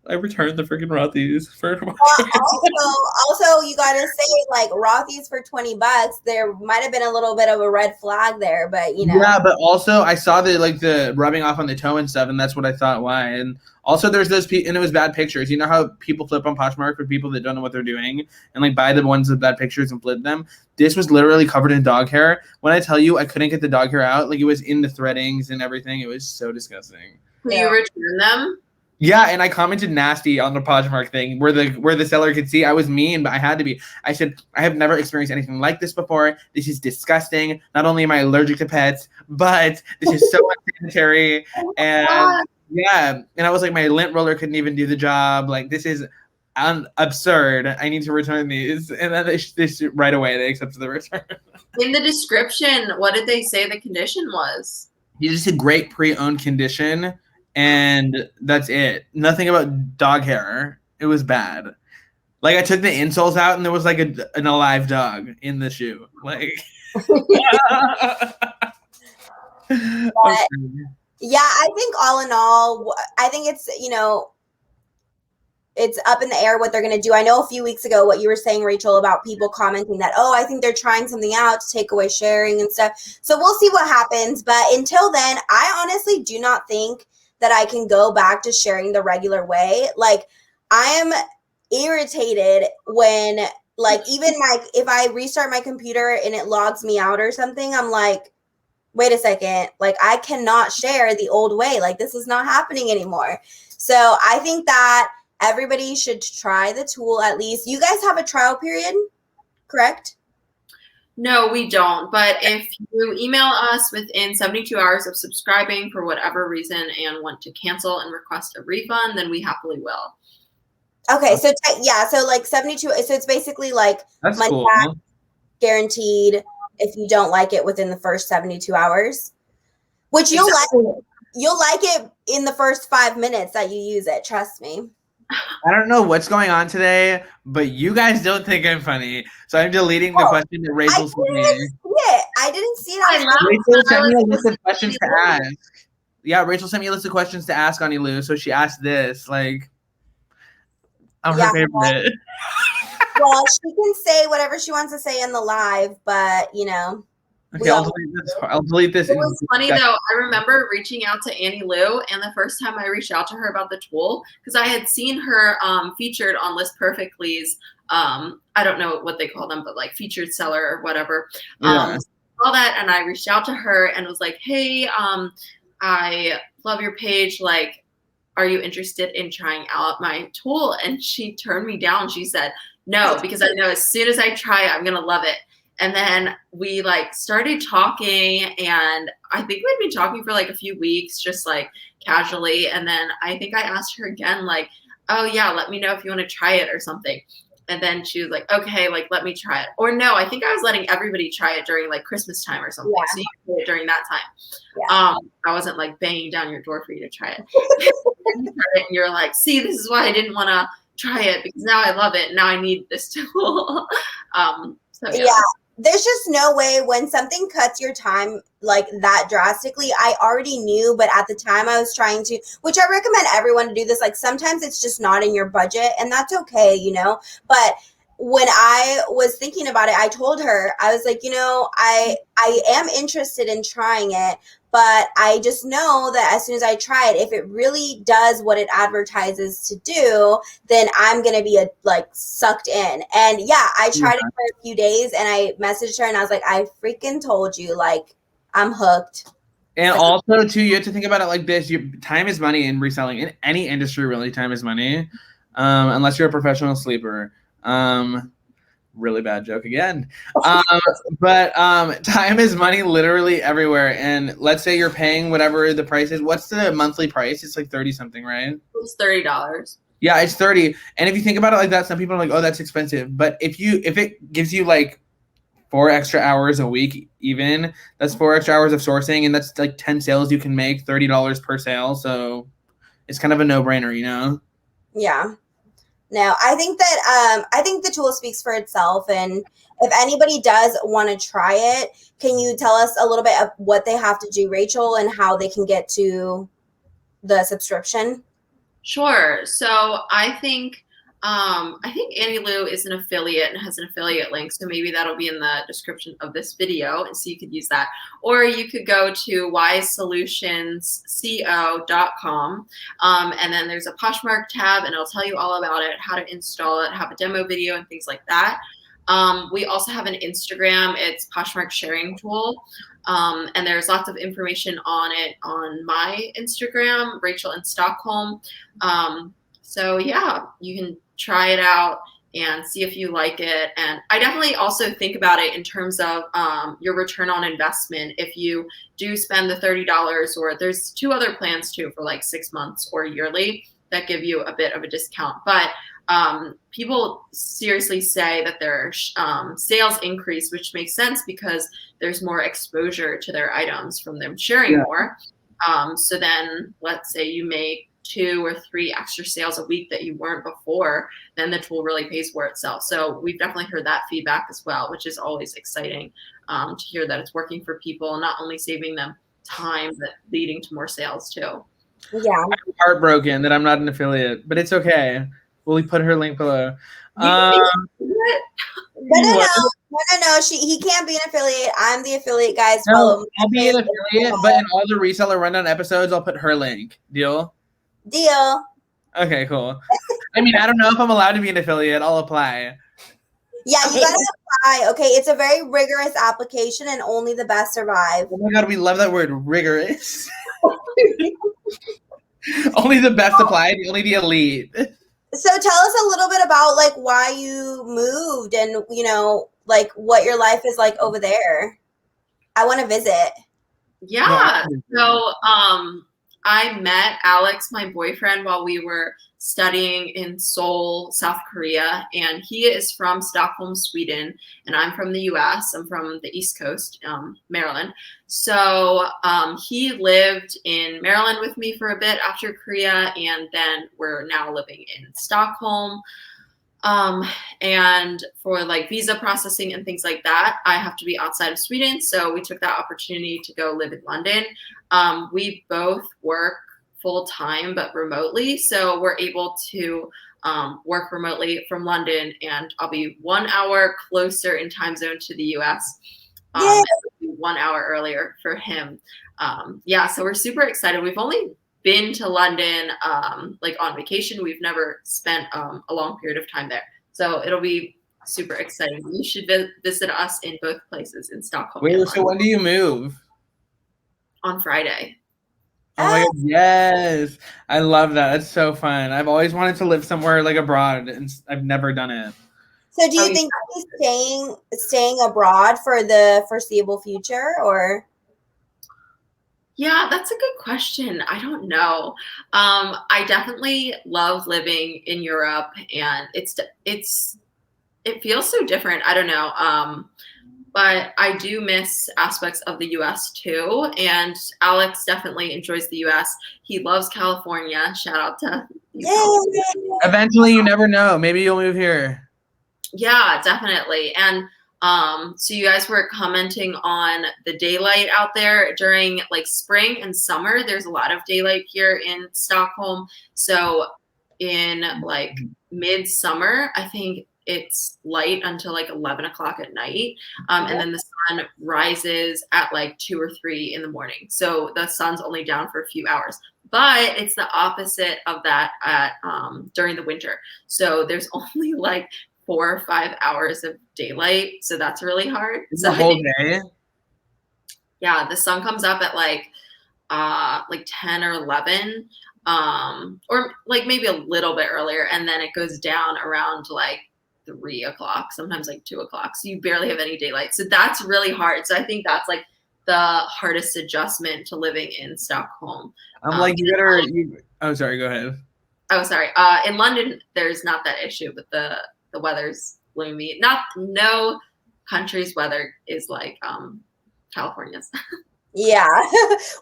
I returned the freaking Rothy's for also, you gotta say like Rothy's for $20. There might have been a little bit of a red flag there, but Yeah, but also I saw the rubbing off on the toe and stuff, and that's what I thought. Why? And also there's those and it was bad pictures. You know how people flip on Poshmark for people that don't know what they're doing and like buy the ones with bad pictures and flip them. This was literally covered in dog hair. When I tell you I couldn't get the dog hair out, like it was in the threadings and everything. It was so disgusting. Will you return them? Yeah, and I commented nasty on the Poshmark thing where the seller could see I was mean, but I had to be. I said, I have never experienced anything like this before. This is disgusting. Not only am I allergic to pets, but this is so unsanitary. And yeah, and I was like, my lint roller couldn't even do the job. Like, this is absurd. I need to return these. And then this right away, they accepted the return. In the description, what did they say the condition was? You just said great pre-owned condition. And that's it. Nothing about dog hair. It was bad. Like I took the insoles out, and there was like an alive dog in the shoe. Like, yeah, I think all in all, I think it's it's up in the air what they're going to do. I know a few weeks ago what you were saying, Rachel, about people commenting that, oh, I think they're trying something out to take away sharing and stuff. So we'll see what happens. But until then, I honestly do not think that I can go back to sharing the regular way. Like I am irritated when like even if I restart my computer and it logs me out or something, I'm like, wait a second, like I cannot share the old way. Like this is not happening anymore. So I think that everybody should try the tool at least. You guys have a trial period, correct? No, we don't. But if you email us within 72 hours of subscribing for whatever reason and want to cancel and request a refund, then we happily will. Okay, so so like 72. So it's basically like money back guaranteed if you don't like it within the first 72 hours, which you'll like it in the first 5 minutes that you use it. Trust me. I don't know what's going on today, but you guys don't think I'm funny. So I'm deleting the question that Rachel sent me. I didn't see it. Rachel sent me a list of questions to ask. Yeah, Rachel sent me a list of questions to ask on Anylu. So she asked this. Like, I'm her favorite. Well, she can say whatever she wants to say in the live, but Okay, I'll delete this. It was funny though. I remember reaching out to Anylu, and the first time I reached out to her about the tool, because I had seen her featured on List Perfectly's, I don't know what they call them, but like featured seller or whatever. Yeah. All that, and I reached out to her and was like, "Hey, I love your page. Like, are you interested in trying out my tool?" And she turned me down. She said, "No, because I know as soon as I try it, I'm gonna love it." And then we like started talking, and I think we'd been talking for like a few weeks, just like casually. And then I think I asked her again, like, oh yeah, let me know if you want to try it or something. And then she was like, okay, like, let me try it. Or no, I think I was letting everybody try it during like Christmas time or something. Yeah. So you could do it during that time. Yeah. I wasn't like banging down your door for you to try it. And you're like, see, this is why I didn't want to try it because now I love it. Now I need this tool. So yeah. There's just no way when something cuts your time like that drastically. I already knew, but at the time I was trying to, which I recommend everyone to do this. Like sometimes it's just not in your budget and that's okay, you know, but when I was thinking about it, I told her, I was like, you know, I am interested in trying it, but I just know that as soon as I try it, if it really does what it advertises to do, then I'm going to be like sucked in. And yeah, I tried it for a few days and I messaged her and I was like, I freaking told you, like, I'm hooked. And also, too, you have to think about it like this. Your time is money in reselling. In any industry, really, time is money, unless you're a professional sleeper. Really bad joke again. But time is money literally everywhere. And let's say you're paying whatever the price is. What's the monthly price? It's like 30 something, right? It's $30. Yeah, it's 30. And if you think about it like that, some people are like, oh, that's expensive. But if it gives you like 4 extra hours a week, even, that's 4 extra hours of sourcing, and that's like 10 sales you can make, $30 per sale. So it's kind of a no-brainer, you know? Yeah. No, I think that I think the tool speaks for itself. And if anybody does want to try it, can you tell us a little bit of what they have to do, Rachel, and how they can get to the subscription? Sure. So I think Anylu is an affiliate and has an affiliate link. So maybe that'll be in the description of this video, and so you could use that. Or you could go to wisesolutionsco.com, and then there's a Poshmark tab, and it'll tell you all about it, how to install it, have a demo video, and things like that. We also have an Instagram. It's Poshmark Sharing tool. And there's lots of information on it on my Instagram, Rachel in Stockholm. So yeah, you can try it out and see if you like it. And I definitely also think about it in terms of your return on investment. If you do spend the $30, or there's 2 other plans too for like 6 months or yearly that give you a bit of a discount. But people seriously say that their sales increase, which makes sense because there's more exposure to their items from them sharing more. So then let's say you make 2 or 3 extra sales a week that you weren't before, then the tool really pays for itself. So we've definitely heard that feedback as well, which is always exciting to hear that it's working for people, not only saving them time, but leading to more sales too. Yeah. I'm heartbroken that I'm not an affiliate, but it's okay. Will we put her link below? No. He can't be an affiliate. I'm the affiliate, guys. Follow me. I'll be an affiliate, but in all the reseller rundown episodes, I'll put her link. Deal? Deal. Okay, cool. I mean, I don't know if I'm allowed to be an affiliate. I'll apply. Yeah, you gotta apply. Okay, it's a very rigorous application, and only the best survive. Oh my god, we love that word, rigorous. Only the best apply, only the elite. So tell us a little bit about like why you moved and, you know, like what your life is like over there. I want to visit. Yeah. So I met Alex, my boyfriend, while we were studying in Seoul, South Korea, and he is from Stockholm, Sweden, and I'm from the US. I'm from the East Coast, Maryland. So he lived in Maryland with me for a bit after Korea, and then we're now living in Stockholm. And for like visa processing and things like that, I have to be outside of Sweden. So we took that opportunity to go live in London. We both work full time, but remotely. So we're able to work remotely from London, and I'll be 1 hour closer in time zone to the US. 1 hour earlier for him. Yeah, so we're super excited. We've only been to London like on vacation. We've never spent a long period of time there. So it'll be super exciting. You should visit us in both places, in Stockholm. Wait, so when do you move? On Friday. Oh my god, yes. I love that. That's so fun. I've always wanted to live somewhere like abroad, and I've never done it. So do you think you'll be staying abroad for the foreseeable future, or? Yeah, that's a good question. I don't know. I definitely love living in Europe, and it feels so different. I don't know. but I do miss aspects of the US too. And Alex definitely enjoys the US. He loves California. Shout out to these folks. Eventually, you never know. Maybe you'll move here. Yeah, definitely. And so you guys were commenting on the daylight out there during like spring and summer. There's a lot of daylight here in Stockholm. So in like midsummer, I think it's light until like 11 o'clock at night. And then the sun rises at like 2 or 3 in the morning. So the sun's only down for a few hours. But it's the opposite of that at during the winter. So there's only like 4 or 5 hours of daylight. So that's really hard. So The whole day? yeah, the sun comes up at like 10 or 11, or like maybe a little bit earlier, and then it goes down around like 3 o'clock, sometimes like 2 o'clock. So you barely have any daylight. So that's really hard. So I think that's like the hardest adjustment to living in Stockholm. I'm like, you better. Oh, sorry. Go ahead. Oh, sorry. In London, there's not that issue, but the weather's gloomy. No country's weather is like California's. Yeah.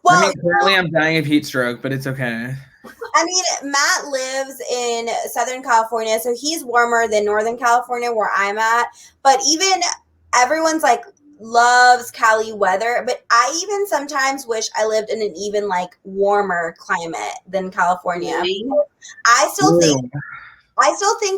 Well, I mean, currently I'm dying of heat stroke, but it's okay. I mean, Matt lives in Southern California, so he's warmer than Northern California where I'm at. But even everyone's like loves Cali weather, but I even sometimes wish I lived in an even like warmer climate than California. Really? I still think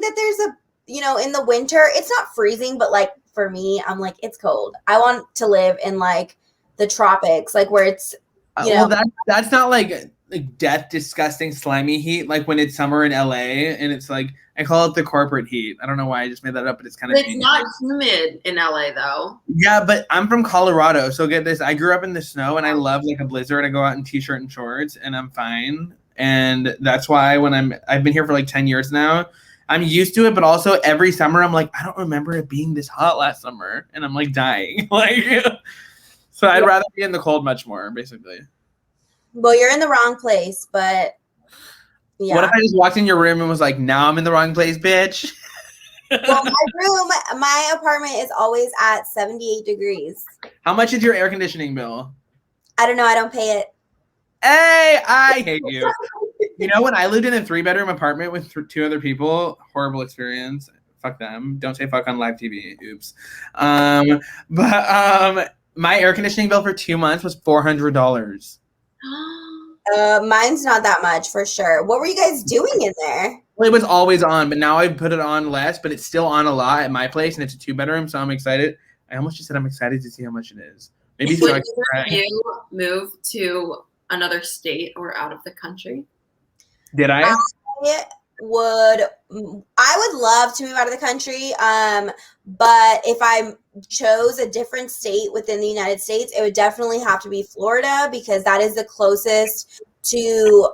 that there's a, you know, in the winter, it's not freezing, but like for me, I'm like, it's cold. I want to live in like the tropics, like where it's, you know. Well, that's not like death, disgusting, slimy heat. Like when it's summer in LA, and it's like I call it the corporate heat. I don't know why I just made that up, but it's kind of. It's not humid in LA though. Yeah, but I'm from Colorado, so get this: I grew up in the snow, and I love like a blizzard. I go out in t-shirt and shorts, and I'm fine. And that's why when I've been here for like 10 years now. I'm used to it, but also every summer I'm like, I don't remember it being this hot last summer, and I'm like dying. Like, so I'd rather be in the cold much more, basically. Well, you're in the wrong place, but yeah. What if I just walked in your room and was like, now I'm in the wrong place, bitch? Well, my apartment is always at 78 degrees. How much is your air conditioning bill? I don't know. I don't pay it. Hey, I hate you. You know, when I lived in a 3-bedroom apartment with 2 other people, horrible experience. Fuck them. Don't say fuck on live TV. Oops. But my air conditioning bill for 2 months was $400. Mine's not that much for sure. What were you guys doing in there? Well, it was always on, but now I put it on less, but it's still on a lot at my place, and it's a 2-bedroom, so I'm excited. I almost just said I'm excited to see how much it is. Maybe so. Would you move to another state or out of the country? Did I? I would love to move out of the country. But if I chose a different state within the United States, it would definitely have to be Florida, because that is the closest to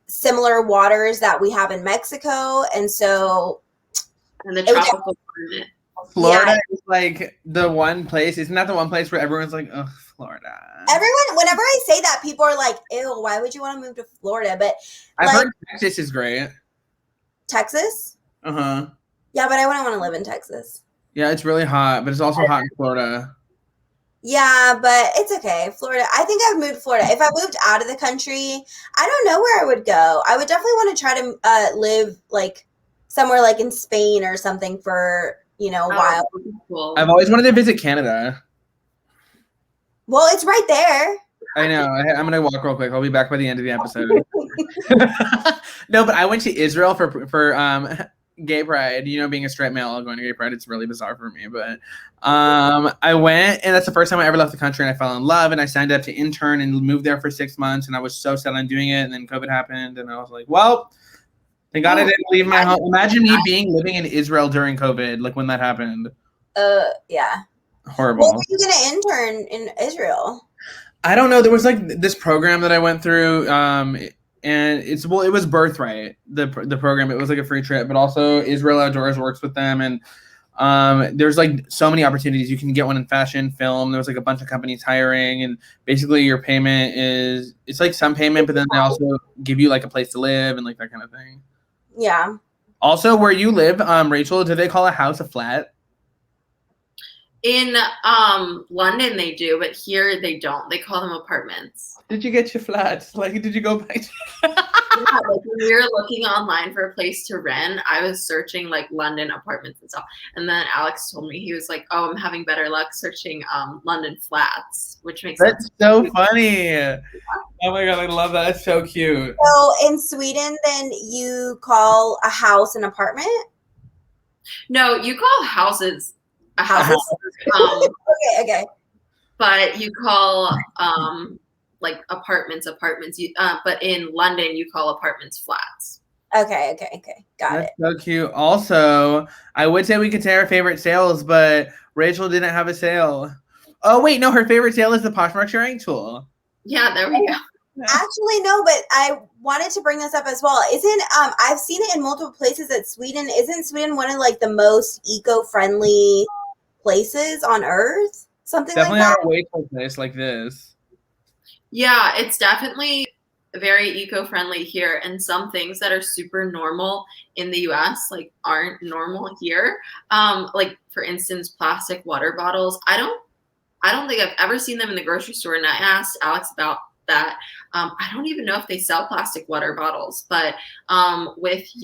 similar waters that we have in Mexico. And so And the tropical climate. Florida is like the one place. Isn't that the one place where everyone's like, ugh, Florida? Everyone, whenever I say that, people are like, ew, why would you want to move to Florida? But I've heard Texas is great. Texas? Uh-huh. Yeah, but I wouldn't want to live in Texas. Yeah, it's really hot, but it's also hot in Florida. Yeah, but it's okay. Florida. I think I would move to Florida. If I moved out of the country, I don't know where I would go. I would definitely want to try to live like somewhere like in Spain or something for, you know, a while. Cool. I've always wanted to visit Canada. Well, it's right there. I know. I'm going to walk real quick. I'll be back by the end of the episode. No, but I went to Israel for gay pride. You know, being a straight male going to gay pride, it's really bizarre for me. But I went, and that's the first time I ever left the country, and I fell in love, and I signed up to intern and moved there for 6 months, and I was so set on doing it, and then COVID happened, and I was like, well, thank God I didn't leave my home. Imagine me living in Israel during COVID, like when that happened. Yeah. Horrible. What were you going to intern in Israel? I don't know. There was like this program that I went through, and it was Birthright, the program. It was like a free trip, but also Israel Outdoors works with them, and there's like so many opportunities. You can get one in fashion, film. There was like a bunch of companies hiring, and basically your payment it's like some payment, but then they also give you like a place to live and like that kind of thing. Yeah. Also, where you live, Rachel, do they call a house a flat? In London they do, but here they don't. They call them apartments. Did you get your flats? Like, did you go buy? Yeah, like when we were looking online for a place to rent, I was searching like London apartments and stuff. And then Alex told me, he was like, "Oh, I'm having better luck searching London flats," which makes That's sense. so funny. Oh my god, I love that. That's so cute. So in Sweden, then you call a house an apartment? No, you call houses a house. Okay. But you call like apartments. But in London, you call apartments flats. Okay. Got it. That's so cute. Also, I would say we could say our favorite sales, but Rachel didn't have a sale. Oh wait, no, her favorite sale is the Poshmark Sharing tool. Yeah, there we go. Actually, no, but I wanted to bring this up as well. Isn't I've seen it in multiple places that Sweden isn't Sweden one of like the most eco-friendly places on earth? Something Definitely like not that. a wasteful place like this. Yeah, it's definitely very eco-friendly here, and some things that are super normal in the US like aren't normal here. Like for instance, plastic water bottles. I don't think I've ever seen them in the grocery store, and I asked Alex about that. I don't even know if they sell plastic water bottles, but if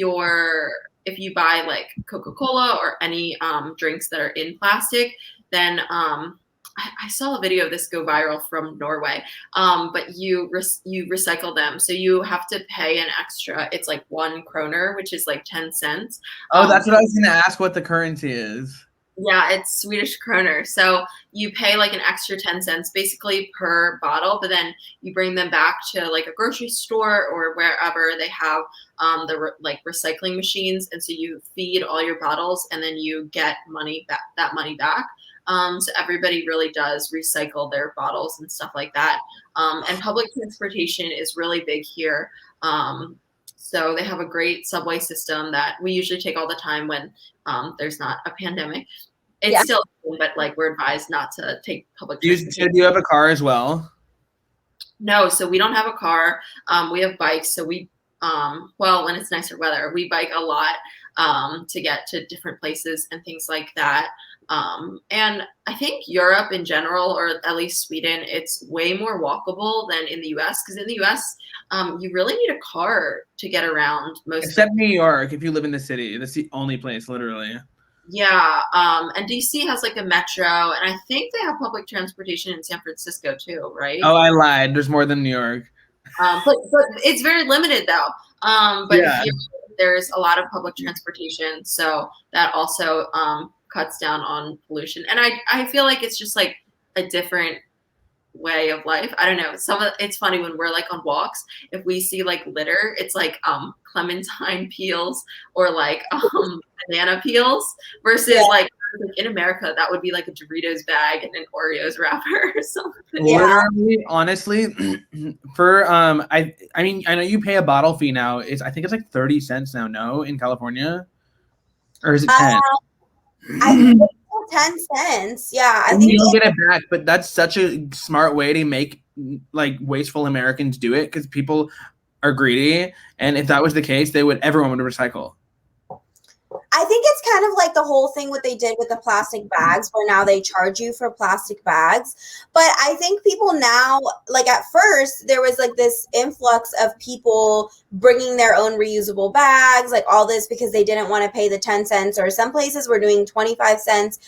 you buy like Coca-Cola or any drinks that are in plastic, then I saw a video of this go viral from Norway, but you recycle them, so you have to pay an extra. It's like 1 kroner, which is like 10 cents. Oh, that's what I was gonna ask. What the currency is? Yeah, it's Swedish kroner. So you pay like an extra 10 cents basically per bottle, but then you bring them back to like a grocery store or wherever they have like recycling machines. And so you feed all your bottles and then you get that money back. So everybody really does recycle their bottles and stuff like that. And public transportation is really big here. So they have a great subway system that we usually take all the time when there's not a pandemic. It's still, but like we're advised not to take public transportation. Do you have a car as well? No, so we don't have a car. We have bikes. So well, when it's nicer weather, we bike a lot to get to different places and things like that. And I think Europe in general, or at least Sweden, it's way more walkable than in the US. Because in the US, you really need a car to get around most. Except New York, if you live in the city, that's the only place, literally. Yeah, and DC has like a metro, and I think they have public transportation in San Francisco too, right? Oh, I lied. There's more than New York. But it's very limited though. But Yeah. here there's a lot of public transportation, so that also cuts down on pollution. And I feel like it's just like a different way of life. I don't know. It's funny when we're like on walks, if we see like litter, it's like clementine peels or like banana peels versus like in America that would be like a Doritos bag and an Oreos wrapper or something. Literally, honestly, for I mean, I know you pay a bottle fee now. I think it's like 30 cents now, no, in California? Or is it 10? I think it's 10 cents. Yeah, I think you don't get it back, but that's such a smart way to make like wasteful Americans do it because people are greedy, and if that was the case, everyone would recycle. I think it's kind of like the whole thing what they did with the plastic bags, where now they charge you for plastic bags. But I think people now, like at first, there was like this influx of people bringing their own reusable bags, like all this because they didn't want to pay the 10 cents, or some places were doing 25 cents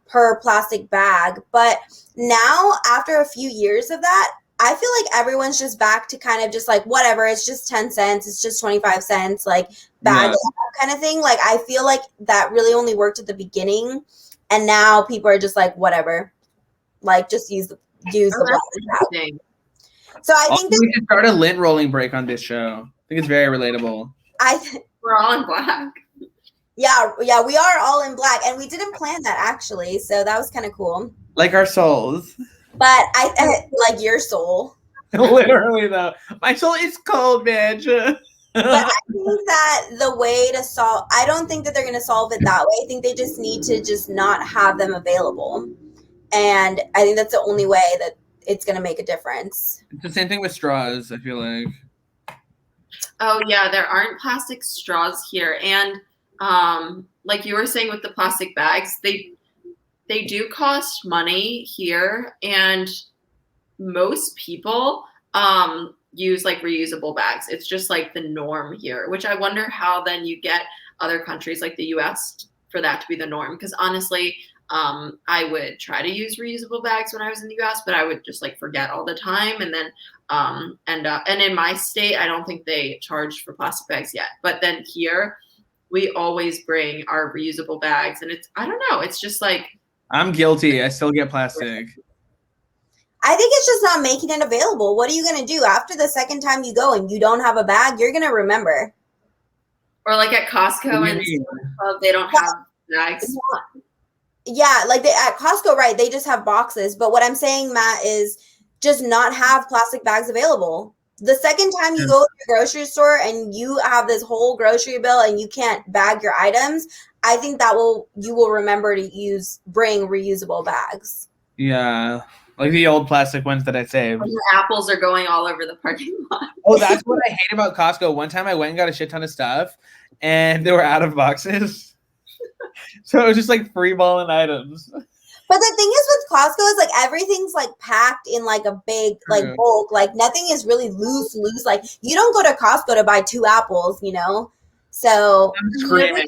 per plastic bag. But now, after a few years of that, I feel like everyone's just back to kind of just like, whatever, it's just 10 cents, it's just 25 cents, like bag kind of thing. Like, I feel like that really only worked at the beginning. And now people are just like, whatever, like just use the plastic bag. So I think we should start a lint rolling break on this show. I think it's very relatable. We're all in black. Yeah, we are all in black, and we didn't plan that actually, so that was kind of cool. Like our souls. But I like your soul. Literally though, my soul is cold, bitch. But I think that the way to solve, I don't think that they're going to solve it that way. I think they just need to just not have them available, and I think that's the only way that it's going to make a difference. It's the same thing with straws, I feel like. Oh yeah, there aren't plastic straws here, and like you were saying with the plastic bags, they they do cost money here, and most people use like reusable bags. It's just like the norm here, which I wonder how then you get other countries like the US for that to be the norm. Because honestly, I would try to use reusable bags when I was in the US, but I would just like forget all the time. And then and in my state, I don't think they charge for plastic bags yet. But then here, we always bring our reusable bags, and I don't know, it's just like, I'm guilty. I still get plastic. I think it's just not making it available. What are you going to do after the second time you go and you don't have a bag? You're going to remember. Or like at Costco and stuff, they don't have bags. Yeah, like at Costco, right? They just have boxes. But what I'm saying, Matt, is just not have plastic bags available. The second time you go to the grocery store and you have this whole grocery bill and you can't bag your items, I think you will remember to bring reusable bags. Yeah. Like the old plastic ones that I saved. When the apples are going all over the parking lot. Oh, that's what I hate about Costco. One time I went and got a shit ton of stuff, and they were out of boxes. So it was just like free balling items. But the thing is with Costco is like everything's like packed in like a big like bulk. Like nothing is really loose. Like you don't go to Costco to buy 2 apples, you know? So I'm screaming.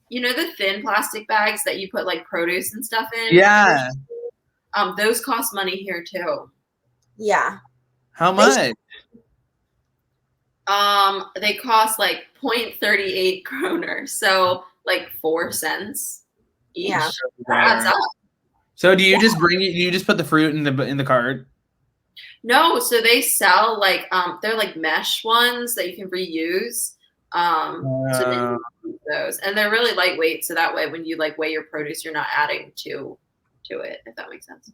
You know the thin plastic bags that you put like produce and stuff in? Yeah. Those cost money here too. Yeah. How much? They cost like 0.38 kroner, so like 4 cents each. Yeah. Adds up. So do you just put the fruit in the cart? No, so they sell like they're like mesh ones that you can reuse. So then you use those, and they're really lightweight, so that way when you like weigh your produce, you're not adding to it, if that makes sense.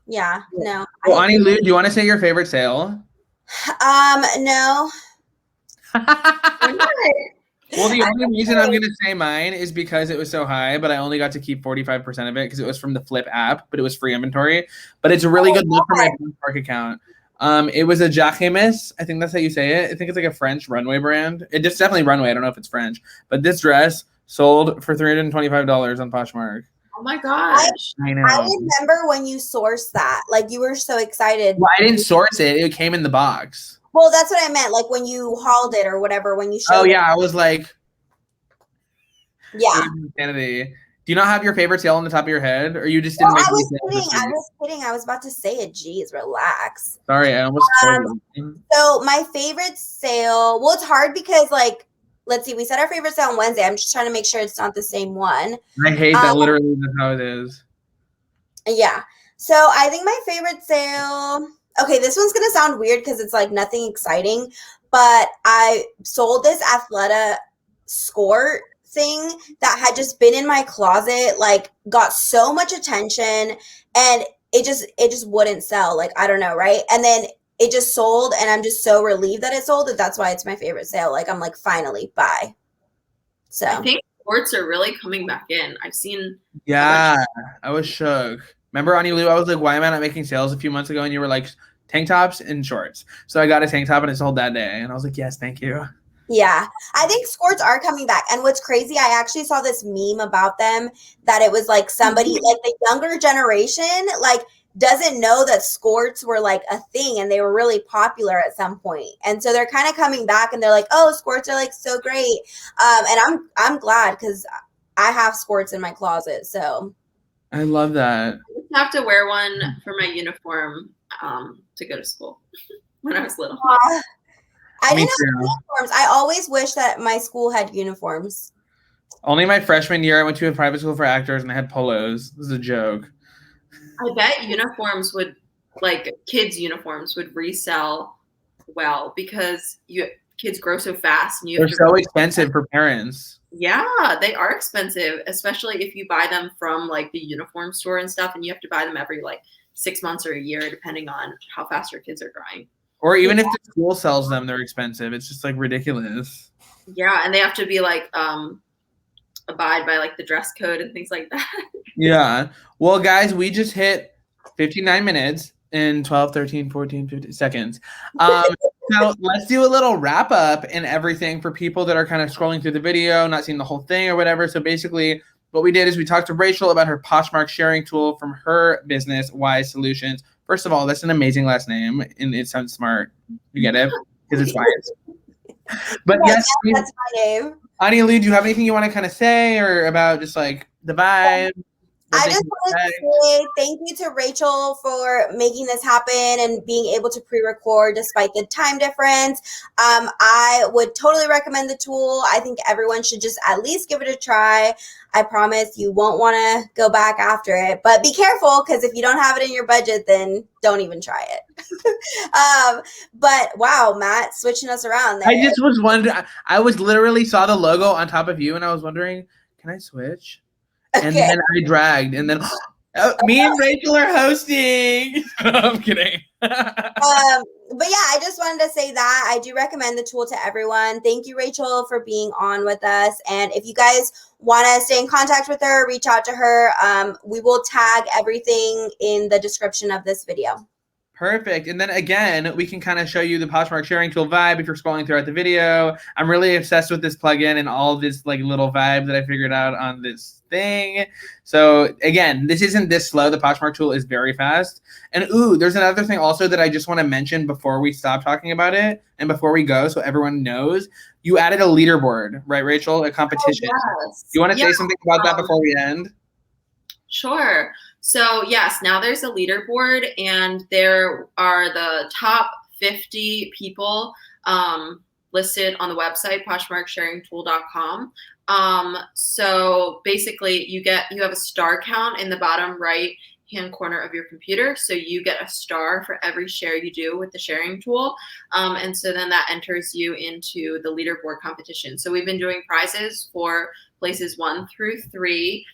Yeah. No. Well, Anylu, do you want to say your favorite sale? No. Well, the only reason I'm going to say mine is because it was so high, but I only got to keep 45% of it because it was from the Flip app, but it was free inventory. But it's a really good look for my Poshmark account. It was a Jacquemus. I think that's how you say it. I think it's like a French runway brand. It's definitely runway. I don't know if it's French. But this dress sold for $325 on Poshmark. Oh my gosh. I know. I remember when you sourced that. Like you were so excited. Well, I didn't source it. It came in the box. Well, that's what I meant. Like when you hauled it or whatever, when you showed Oh, yeah. I was like. Yeah. Insanity. Do you not have your favorite sale on the top of your head? Or you just didn't I make was kidding. I was about to say it. Jeez, relax. Sorry, I almost told you. So my favorite sale, well, it's hard because like, let's see, we said our favorite sale on Wednesday. I'm just trying to make sure it's not the same one. I hate that literally that's how it is. Yeah. So I think my favorite sale, okay, this one's going to sound weird because it's like nothing exciting, but I sold this Athleta skirt thing that had just been in my closet, like got so much attention, and it just wouldn't sell. Like, I don't know, right? And then it just sold, and I'm just so relieved that it sold that's why it's my favorite sale. Like, I'm like, finally, buy. So I think shorts are really coming back in. I've seen. Yeah, I was shook. Remember, Anylu, I was like, why am I not making sales a few months ago? And you were like, tank tops and shorts. So I got a tank top and it sold that day. And I was like, yes, thank you. Yeah, I think skirts are coming back. And what's crazy, I actually saw this meme about them that it was like somebody, like the younger generation, like doesn't know that skirts were like a thing and they were really popular at some point. And so they're kind of coming back and they're like, oh, skirts are like so great. And I'm glad because I have skirts in my closet. So I love that. I used to have to wear one for my uniform to go to school when I was little. I didn't have uniforms. I always wish that my school had uniforms. Only my freshman year, I went to a private school for actors and I had polos. This is a joke. I bet uniforms would, like kids' uniforms would resell well because kids grow so fast. And they're so expensive for parents. Yeah, they are expensive, especially if you buy them from like the uniform store and stuff, and you have to buy them every like 6 months or a year, depending on how fast your kids are growing. Or even if the school sells them, they're expensive. It's just like ridiculous. Yeah, and they have to be like abide by like the dress code and things like that. Yeah. Well, guys, we just hit 59 minutes in 12, 13, 14, 15 seconds. So let's do a little wrap up and everything for people that are kind of scrolling through the video, not seeing the whole thing or whatever. So basically, what we did is we talked to Rachel about her Poshmark sharing tool from her business, Wise Solutions. First of all, that's an amazing last name, and it sounds smart. You get it? Because it's Wise. But yes, that's my name. Anylu, do you have anything you want to kind of say or about just like the vibe? I just want to say thank you to Rachel for making this happen and being able to pre-record despite the time difference. I would totally recommend the tool. I think everyone should just at least give it a try. I promise you won't want to go back after it, but be careful because if you don't have it in your budget, then don't even try it. But wow, Matt, switching us around there. I just was wondering. I was literally saw the logo on top of you, and I was wondering, can I switch? And then I dragged, and then me and Rachel are hosting. I'm kidding. But yeah, I just wanted to say that I do recommend the tool to everyone. Thank you, Rachel, for being on with us. And if you guys want to stay in contact with her, reach out to her. We will tag everything in the description of this video. Perfect. And then again, we can kind of show you the Poshmark sharing tool vibe if you're scrolling throughout the video. I'm really obsessed with this plugin and all of this like little vibe that I figured out on this thing. So again, this isn't this slow. The Poshmark tool is very fast. And there's another thing also that I just want to mention before we stop talking about it and before we go so everyone knows. You added a leaderboard, right, Rachel? A competition. Oh, yes. Do you want to say something about that before we end? Sure. So yes, now there's a leaderboard and there are the top 50 people listed on the website, poshmarksharingtool.com. So basically you have a star count in the bottom right hand corner of your computer. So you get a star for every share you do with the sharing tool. And so then that enters you into the leaderboard competition. So we've been doing prizes for places 1 through 3.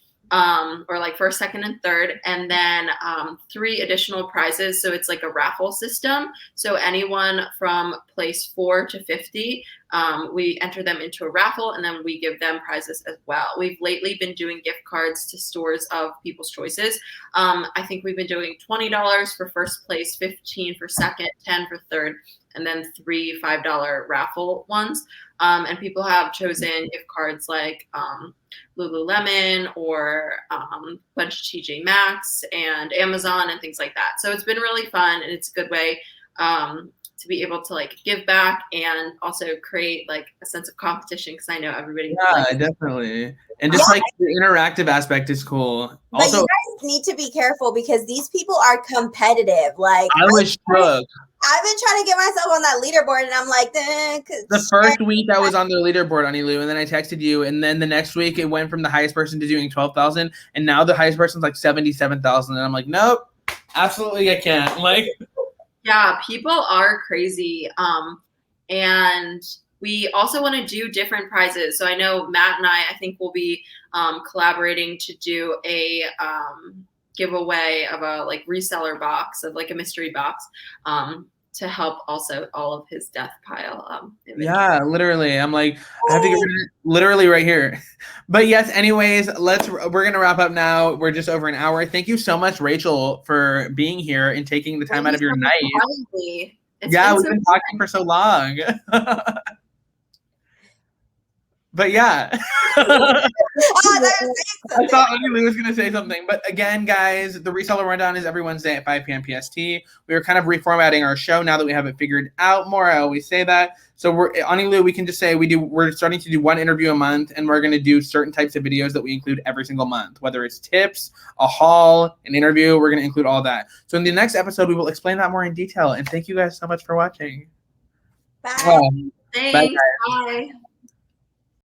Or like first, second, and third, and then 3 additional prizes. So it's like a raffle system. So anyone from place 4 to 50, we enter them into a raffle, and then we give them prizes as well. We've lately been doing gift cards to stores of People's Choices. I think we've been doing $20 for first place, $15 for second, $10 for third, and then 3 $5 raffle ones. And people have chosen gift cards like Lululemon or bunch of TJ Maxx and Amazon and things like that. So it's been really fun, and it's a good way to be able to like give back and also create like a sense of competition because I know everybody. Yeah, definitely. And just like the interactive aspect is cool. But Also, you guys need to be careful because these people are competitive. Like I was shook. I've been trying to get myself on that leaderboard, and I'm like, the first week I was on the leaderboard on Anylu, and then I texted you, and then the next week it went from the highest person to doing 12,000, and now the highest person's like 77,000, and I'm like, nope, absolutely I can't. Like, yeah, people are crazy, and we also want to do different prizes. So I know Matt and I think we'll be collaborating to do a giveaway of a like reseller box of like a mystery box. To help also all of his death pile. Yeah, literally. I'm like, I have to get rid of it literally right here. But yes, anyways, we're going to wrap up now. We're just over an hour. Thank you so much, Rachel, for being here and taking the time out of your night. Yeah, we've been talking for so long. But yeah, I thought Anylu was going to say something. But again, guys, the Reseller Rundown is every Wednesday at 5 p.m. PST. We are kind of reformatting our show now that we have it figured out more. I always say that. So Anylu, we can just say we're starting to do 1 interview a month, and we're going to do certain types of videos that we include every single month, whether it's tips, a haul, an interview. We're going to include all that. So in the next episode, we will explain that more in detail. And thank you guys so much for watching. Bye. Thanks. Bye.